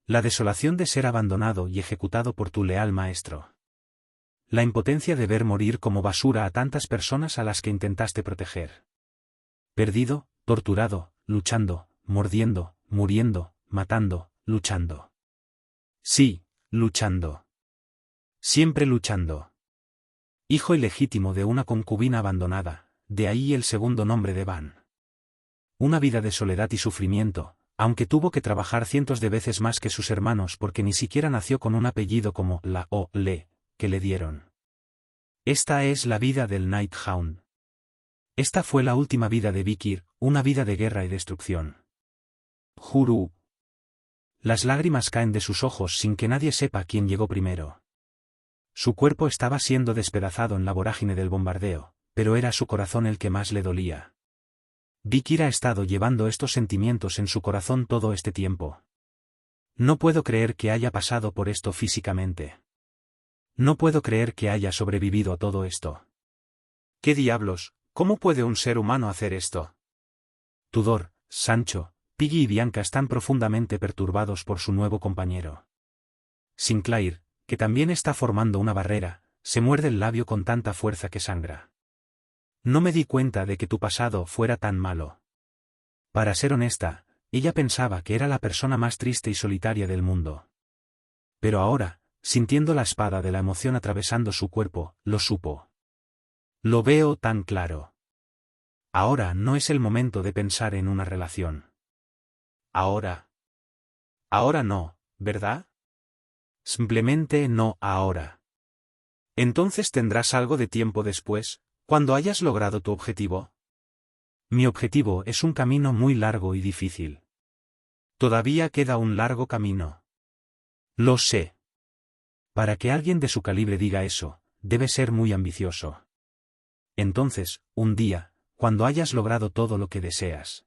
Speaker 1: La desolación de ser abandonado y ejecutado por tu leal maestro. La impotencia de ver morir como basura a tantas personas a las que intentaste proteger. Perdido, torturado, luchando, mordiendo, muriendo, matando, luchando. Sí, luchando. Siempre luchando. Hijo ilegítimo de una concubina abandonada, de ahí el segundo nombre de Van. Una vida de soledad y sufrimiento, aunque tuvo que trabajar cientos de veces más que sus hermanos porque ni siquiera nació con un apellido como la o le, que le dieron. Esta es la vida del Nighthound. Esta fue la última vida de Vikir, una vida de guerra y destrucción. Juru. Las lágrimas caen de sus ojos sin que nadie sepa quién llegó primero. Su cuerpo estaba siendo despedazado en la vorágine del bombardeo, pero era su corazón el que más le dolía. Vikir ha estado llevando estos sentimientos en su corazón todo este tiempo. No puedo creer que haya pasado por esto físicamente. No puedo creer que haya sobrevivido a todo esto. ¿Qué diablos? ¿Cómo puede un ser humano hacer esto? Tudor, Sancho, Piggy y Bianca están profundamente perturbados por su nuevo compañero. Sinclair, que también está formando una barrera, se muerde el labio con tanta fuerza que sangra. No me di cuenta de que tu pasado fuera tan malo. Para ser honesta, ella pensaba que era la persona más triste y solitaria del mundo. Pero ahora, sintiendo la espada de la emoción atravesando su cuerpo, lo supo. Lo veo tan claro. Ahora no es el momento de pensar en una relación. Ahora. Ahora no, ¿verdad? Simplemente no ahora. Entonces tendrás algo de tiempo después, cuando hayas logrado tu objetivo. Mi objetivo es un camino muy largo y difícil. Todavía queda un largo camino. Lo sé. Para que alguien de su calibre diga eso, debe ser muy ambicioso. Entonces, un día, cuando hayas logrado todo lo que deseas.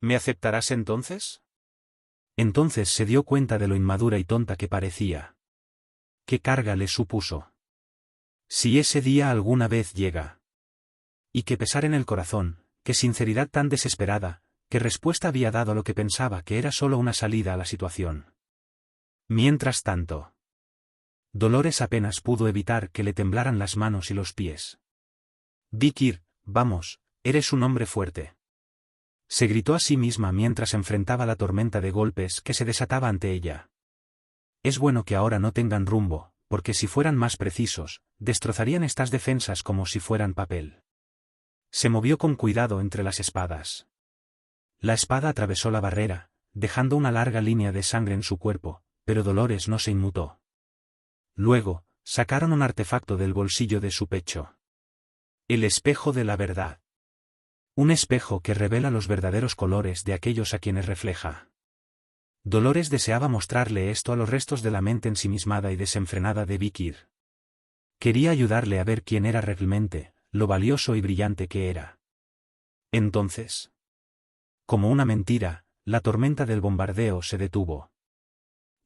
Speaker 1: ¿Me aceptarás entonces? Entonces se dio cuenta de lo inmadura y tonta que parecía. ¿Qué carga le supuso? Si ese día alguna vez llega. Y qué pesar en el corazón, qué sinceridad tan desesperada, qué respuesta había dado a lo que pensaba que era solo una salida a la situación. Mientras tanto, Dolores apenas pudo evitar que le temblaran las manos y los pies. Vikir, vamos, eres un hombre fuerte. Se gritó a sí misma mientras enfrentaba la tormenta de golpes que se desataba ante ella. Es bueno que ahora no tengan rumbo, porque si fueran más precisos, destrozarían estas defensas como si fueran papel. Se movió con cuidado entre las espadas. La espada atravesó la barrera, dejando una larga línea de sangre en su cuerpo, pero Dolores no se inmutó. Luego, sacaron un artefacto del bolsillo de su pecho. El espejo de la verdad. Un espejo que revela los verdaderos colores de aquellos a quienes refleja. Dolores deseaba mostrarle esto a los restos de la mente ensimismada y desenfrenada de Vikir. Quería ayudarle a ver quién era realmente, lo valioso y brillante que era. Entonces, como una mentira, la tormenta del bombardeo se detuvo.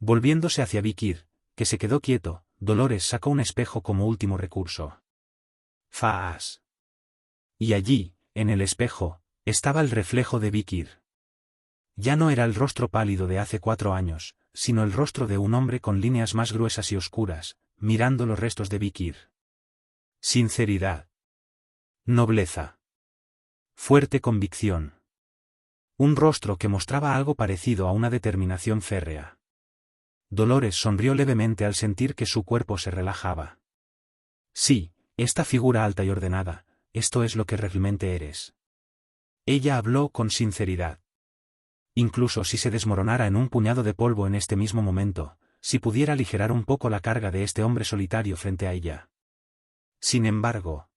Speaker 1: Volviéndose hacia Vikir, que se quedó quieto, Dolores sacó un espejo como último recurso. ¡Faas! Y allí, en el espejo, estaba el reflejo de Vikir. Ya no era el rostro pálido de hace 4 años, sino el rostro de un hombre con líneas más gruesas y oscuras, mirando los restos de Vikir. Sinceridad. Nobleza. Fuerte convicción. Un rostro que mostraba algo parecido a una determinación férrea. Dolores sonrió levemente al sentir que su cuerpo se relajaba. Sí, esta figura alta y ordenada, esto es lo que realmente eres. Ella habló con sinceridad. Incluso si se desmoronara en un puñado de polvo en este mismo momento, si pudiera aligerar un poco la carga de este hombre solitario frente a ella. Sin embargo,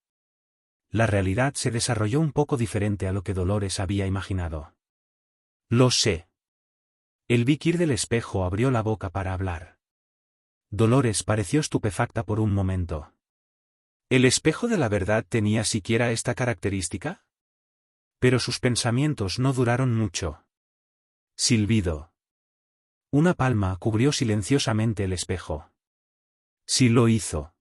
Speaker 1: la realidad se desarrolló un poco diferente a lo que Dolores había imaginado. Lo sé. El Vikir del espejo abrió la boca para hablar. Dolores pareció estupefacta por un momento. ¿El espejo de la verdad tenía siquiera esta característica? Pero sus pensamientos no duraron mucho. Silbido. Una palma cubrió silenciosamente el espejo. Sí lo hizo.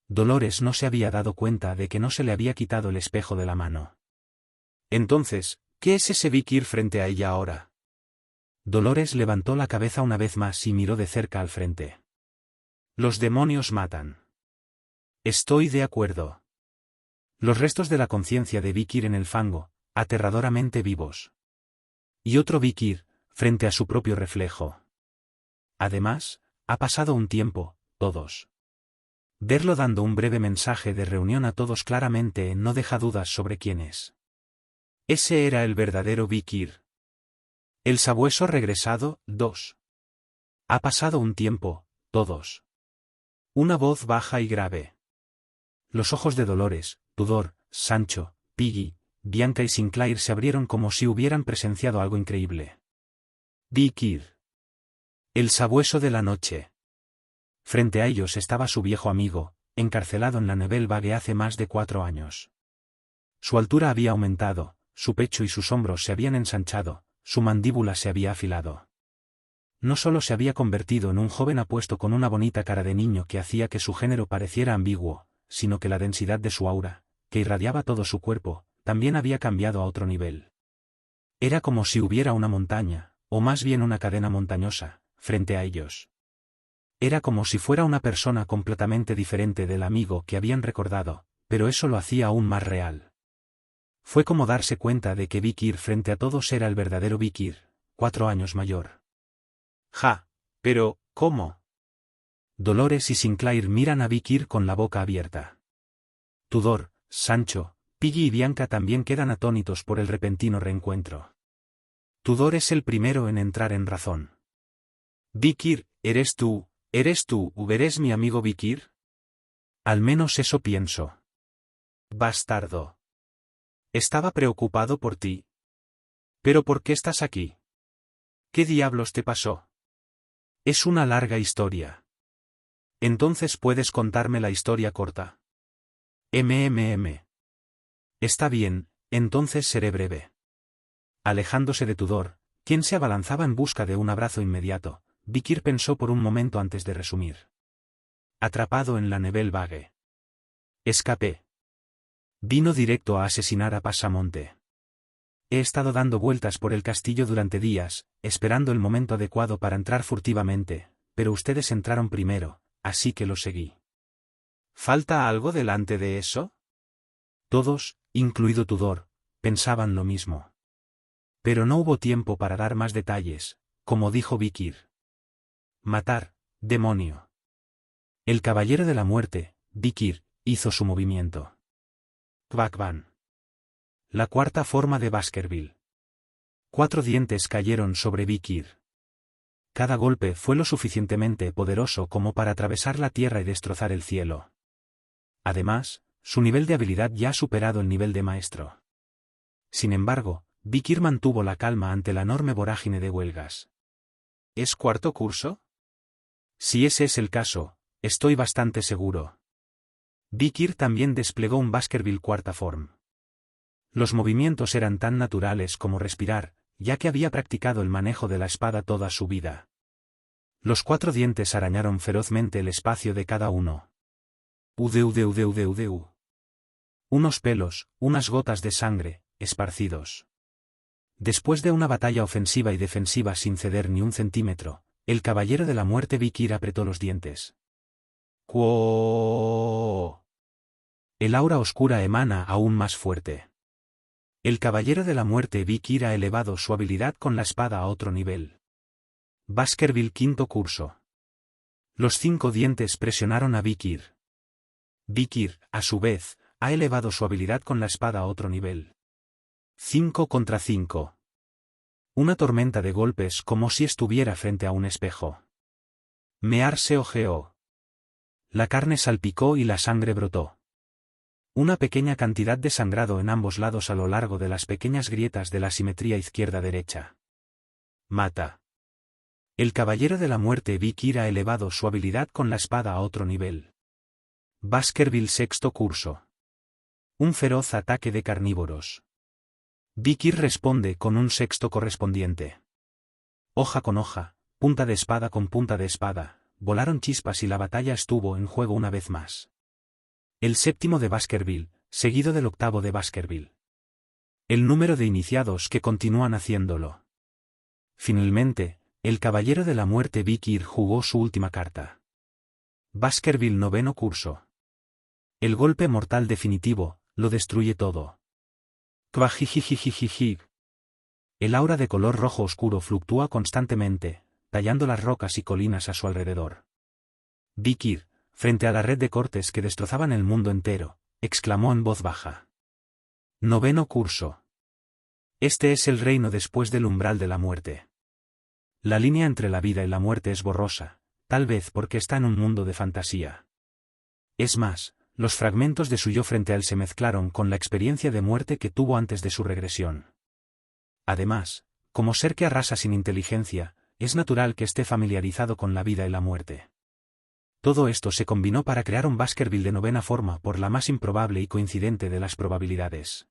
Speaker 1: Dolores no se había dado cuenta de que no se le había quitado el espejo de la mano. Entonces, ¿qué es ese Vikir frente a ella ahora? Dolores levantó la cabeza una vez más y miró de cerca al frente. Los demonios matan. Estoy de acuerdo. Los restos de la conciencia de Vikir en el fango, aterradoramente vivos. Y otro Vikir, frente a su propio reflejo. Además, ha pasado un tiempo, todos. Verlo dando un breve mensaje de reunión a todos claramente no deja dudas sobre quién es. Ese era el verdadero Vikir. El sabueso regresado, 2. Ha pasado un tiempo, todos. Una voz baja y grave. Los ojos de Dolores, Tudor, Sancho, Piggy, Bianca y Sinclair se abrieron como si hubieran presenciado algo increíble. Vikir. El sabueso de la noche. Frente a ellos estaba su viejo amigo, encarcelado en la Nebel Vague hace más de 4 años. Su altura había aumentado, su pecho y sus hombros se habían ensanchado, su mandíbula se había afilado. No solo se había convertido en un joven apuesto con una bonita cara de niño que hacía que su género pareciera ambiguo, sino que la densidad de su aura, que irradiaba todo su cuerpo, también había cambiado a otro nivel. Era como si hubiera una montaña, o más bien una cadena montañosa, frente a ellos. Era como si fuera una persona completamente diferente del amigo que habían recordado, pero eso lo hacía aún más real. Fue como darse cuenta de que Vikir frente a todos era el verdadero Vikir, 4 años mayor. Ja, pero, ¿cómo? Dolores y Sinclair miran a Vikir con la boca abierta. Tudor, Sancho, Piggy y Bianca también quedan atónitos por el repentino reencuentro. Tudor es el primero en entrar en razón. Vikir, ¿eres tú, eres mi amigo Vikir? Al menos eso pienso. Bastardo. Estaba preocupado por ti. ¿Pero por qué estás aquí? ¿Qué diablos te pasó? Es una larga historia. Entonces puedes contarme la historia corta. Está bien, entonces seré breve. Alejándose de Tudor, quien se abalanzaba en busca de un abrazo inmediato, Vikir pensó por un momento antes de resumir. Atrapado en la Nebel Vague. Escapé. Vino directo a asesinar a Pasamonte. He estado dando vueltas por el castillo durante días, esperando el momento adecuado para entrar furtivamente, pero ustedes entraron primero, así que lo seguí. ¿Falta algo delante de eso? Todos, incluido Tudor, pensaban lo mismo. Pero no hubo tiempo para dar más detalles, como dijo Vikir. Matar, demonio. El caballero de la muerte, Vikir, hizo su movimiento. Kvak-Van. La cuarta forma de Baskerville. 4 dientes cayeron sobre Vikir. Cada golpe fue lo suficientemente poderoso como para atravesar la tierra y destrozar el cielo. Además, su nivel de habilidad ya ha superado el nivel de maestro. Sin embargo, Vikir mantuvo la calma ante la enorme vorágine de huelgas. ¿Es cuarto curso? Si ese es el caso, estoy bastante seguro. Vikir también desplegó un Baskerville cuarta form. Los movimientos eran tan naturales como respirar, ya que había practicado el manejo de la espada toda su vida. Los 4 dientes arañaron ferozmente el espacio de cada uno. Udeu. Unos pelos, unas gotas de sangre, esparcidos. Después de una batalla ofensiva y defensiva sin ceder ni un centímetro, el caballero de la muerte Vikir apretó los dientes. ¡Cuoo! El aura oscura emana aún más fuerte. El caballero de la muerte Vikir ha elevado su habilidad con la espada a otro nivel. Baskerville quinto curso. Los 5 dientes presionaron a Vikir. Vikir, a su vez, ha elevado su habilidad con la espada a otro nivel. 5 contra 5. Una tormenta de golpes como si estuviera frente a un espejo. Mear se ojeó. La carne salpicó y la sangre brotó. Una pequeña cantidad de sangrado en ambos lados a lo largo de las pequeñas grietas de la simetría izquierda-derecha. Mata. El caballero de la muerte Vikir ha elevado su habilidad con la espada a otro nivel. Baskerville sexto curso. Un feroz ataque de carnívoros. Vikir responde con un sexto correspondiente. Hoja con hoja, punta de espada con punta de espada, volaron chispas y la batalla estuvo en juego una vez más. El séptimo de Baskerville, seguido del octavo de Baskerville. El número de iniciados que continúan haciéndolo. Finalmente, el caballero de la muerte Vikir jugó su última carta. Baskerville noveno curso. El golpe mortal definitivo, lo destruye todo. Kvajijijijijijij. El aura de color rojo oscuro fluctúa constantemente, tallando las rocas y colinas a su alrededor. Vikir, frente a la red de cortes que destrozaban el mundo entero, exclamó en voz baja. Noveno curso. Este es el reino después del umbral de la muerte. La línea entre la vida y la muerte es borrosa, tal vez porque está en un mundo de fantasía. Es más, los fragmentos de su yo frente a él se mezclaron con la experiencia de muerte que tuvo antes de su regresión. Además, como ser que arrasa sin inteligencia, es natural que esté familiarizado con la vida y la muerte. Todo esto se combinó para crear un Baskerville de novena forma por la más improbable y coincidente de las probabilidades.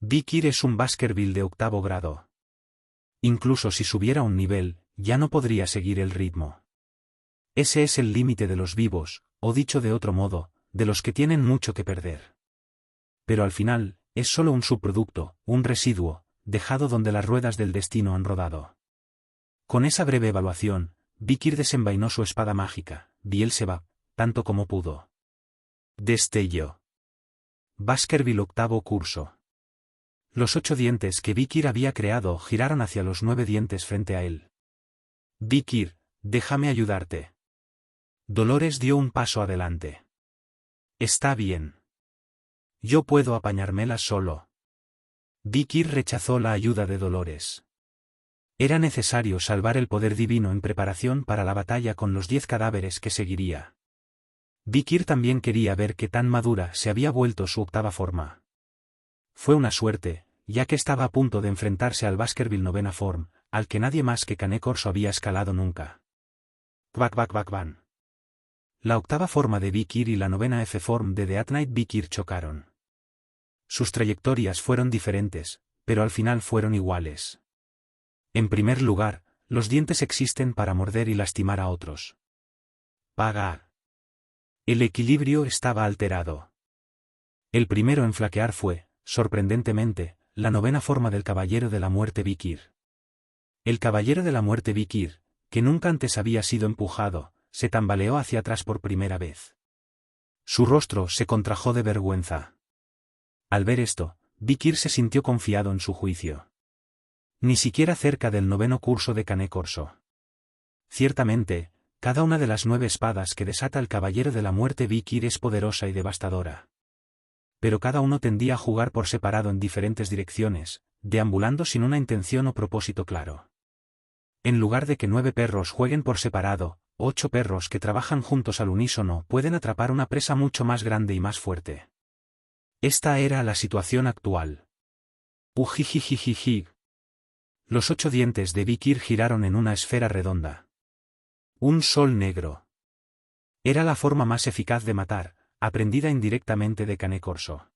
Speaker 1: Vikir es un Baskerville de octavo grado. Incluso si subiera un nivel, ya no podría seguir el ritmo. Ese es el límite de los vivos, o dicho de otro modo, de los que tienen mucho que perder. Pero al final, es solo un subproducto, un residuo, dejado donde las ruedas del destino han rodado. Con esa breve evaluación, Vikir desenvainó su espada mágica, Beelzebub, tanto como pudo. Destello. Baskerville octavo curso. Los 8 dientes que Vikir había creado giraron hacia los 9 dientes frente a él. Vikir, déjame ayudarte. Dolores dio un paso adelante. Está bien. Yo puedo apañármela solo. Vikir rechazó la ayuda de Dolores. Era necesario salvar el poder divino en preparación para la batalla con los 10 cadáveres que seguiría. Vikir también quería ver qué tan madura se había vuelto su octava forma. Fue una suerte, ya que estaba a punto de enfrentarse al Baskerville novena form, al que nadie más que Cane Corso había escalado nunca. Kvak-Van. La octava forma de Vikir y la novena F-form de Death Knight Vikir chocaron. Sus trayectorias fueron diferentes, pero al final fueron iguales. En primer lugar, los dientes existen para morder y lastimar a otros. Pagar. El equilibrio estaba alterado. El primero en flaquear fue, sorprendentemente, la novena forma del caballero de la muerte Vikir. El caballero de la muerte Vikir, que nunca antes había sido empujado, se tambaleó hacia atrás por primera vez. Su rostro se contrajo de vergüenza. Al ver esto, Vikir se sintió confiado en su juicio. Ni siquiera cerca del noveno curso de Cane Corso. Ciertamente, cada una de las 9 espadas que desata el Caballero de la Muerte Vikir es poderosa y devastadora. Pero cada uno tendía a jugar por separado en diferentes direcciones, deambulando sin una intención o propósito claro. En lugar de que 9 perros jueguen por separado, 8 perros que trabajan juntos al unísono pueden atrapar una presa mucho más grande y más fuerte. Esta era la situación actual. Ujijijijiji. Los 8 dientes de Vikir giraron en una esfera redonda. Un sol negro. Era la forma más eficaz de matar, aprendida indirectamente de Cane Corso.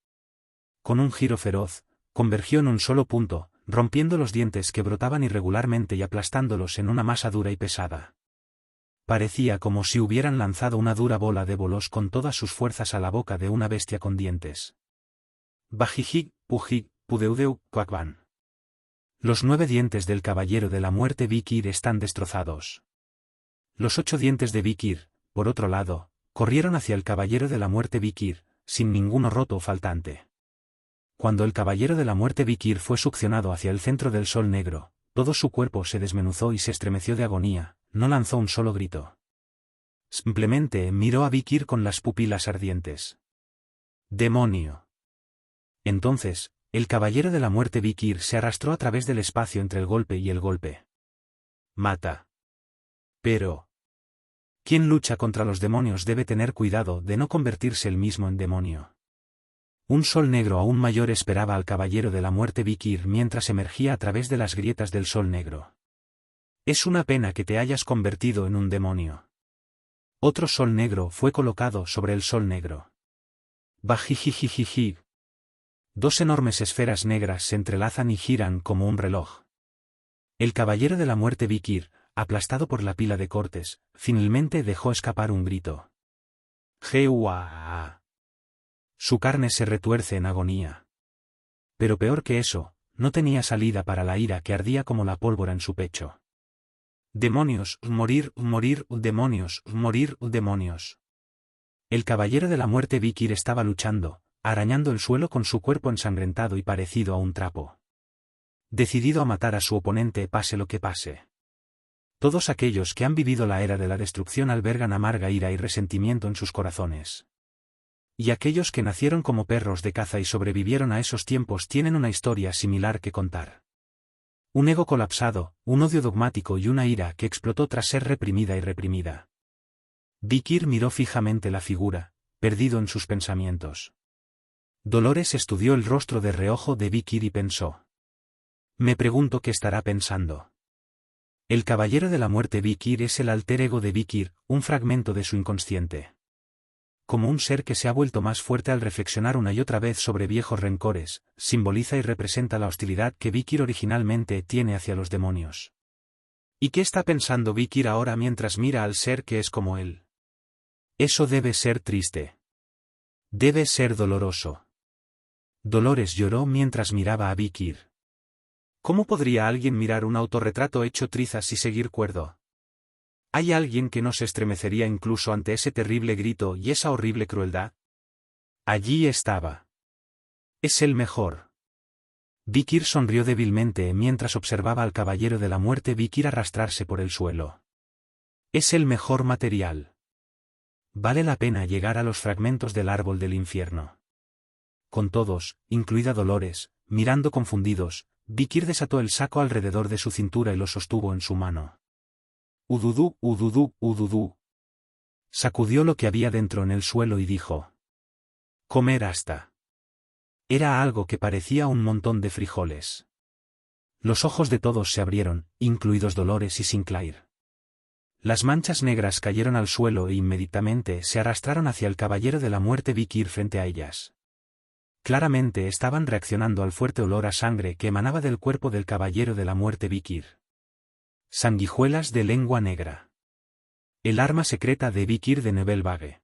Speaker 1: Con un giro feroz, convergió en un solo punto, rompiendo los dientes que brotaban irregularmente y aplastándolos en una masa dura y pesada. Parecía como si hubieran lanzado una dura bola de bolos con todas sus fuerzas a la boca de una bestia con dientes. Bajijig, pujig, pudeudeu, cuacban. Los 9 dientes del Caballero de la Muerte Vikir están destrozados. Los 8 dientes de Vikir, por otro lado, corrieron hacia el Caballero de la Muerte Vikir, sin ninguno roto o faltante. Cuando el Caballero de la Muerte Vikir fue succionado hacia el centro del sol negro, todo su cuerpo se desmenuzó y se estremeció de agonía, no lanzó un solo grito. Simplemente miró a Vikir con las pupilas ardientes. ¡Demonio! Entonces, el Caballero de la Muerte Vikir se arrastró a través del espacio entre el golpe y el golpe. Mata. Pero quien lucha contra los demonios debe tener cuidado de no convertirse él mismo en demonio. Un sol negro aún mayor esperaba al Caballero de la Muerte Vikir mientras emergía a través de las grietas del sol negro. Es una pena que te hayas convertido en un demonio. Otro sol negro fue colocado sobre el sol negro. Bajijijijiji. 2 enormes esferas negras se entrelazan y giran como un reloj. El Caballero de la Muerte Vikir, aplastado por la pila de cortes, finalmente dejó escapar un grito. ¡Jeua! Su carne se retuerce en agonía. Pero peor que eso, no tenía salida para la ira que ardía como la pólvora en su pecho. ¡Demonios, morir, morir, demonios, morir, demonios! El Caballero de la Muerte Vikir estaba luchando, arañando el suelo con su cuerpo ensangrentado y parecido a un trapo. Decidido a matar a su oponente pase lo que pase. Todos aquellos que han vivido la era de la destrucción albergan amarga ira y resentimiento en sus corazones. Y aquellos que nacieron como perros de caza y sobrevivieron a esos tiempos tienen una historia similar que contar. Un ego colapsado, un odio dogmático y una ira que explotó tras ser reprimida y reprimida. Vikir miró fijamente la figura, perdido en sus pensamientos. Dolores estudió el rostro de reojo de Vikir y pensó. Me pregunto qué estará pensando. El Caballero de la Muerte Vikir es el alter ego de Vikir, un fragmento de su inconsciente. Como un ser que se ha vuelto más fuerte al reflexionar una y otra vez sobre viejos rencores, simboliza y representa la hostilidad que Vikir originalmente tiene hacia los demonios. ¿Y qué está pensando Vikir ahora mientras mira al ser que es como él? Eso debe ser triste. Debe ser doloroso. Dolores lloró mientras miraba a Vikir. ¿Cómo podría alguien mirar un autorretrato hecho trizas y seguir cuerdo? ¿Hay alguien que no se estremecería incluso ante ese terrible grito y esa horrible crueldad? Allí estaba. Es el mejor. Vikir sonrió débilmente mientras observaba al Caballero de la Muerte Vikir arrastrarse por el suelo. Es el mejor material. Vale la pena llegar a los fragmentos del árbol del infierno. Con todos, incluida Dolores, mirando confundidos, Vikir desató el saco alrededor de su cintura y lo sostuvo en su mano. Ududú, ududú, ududú. Sacudió lo que había dentro en el suelo y dijo. Comer hasta. Era algo que parecía un montón de frijoles. Los ojos de todos se abrieron, incluidos Dolores y Sinclair. Las manchas negras cayeron al suelo e inmediatamente se arrastraron hacia el Caballero de la Muerte Vikir frente a ellas. Claramente estaban reaccionando al fuerte olor a sangre que emanaba del cuerpo del Caballero de la Muerte Vikir. Sanguijuelas de lengua negra. El arma secreta de Vikir de Nebelvague.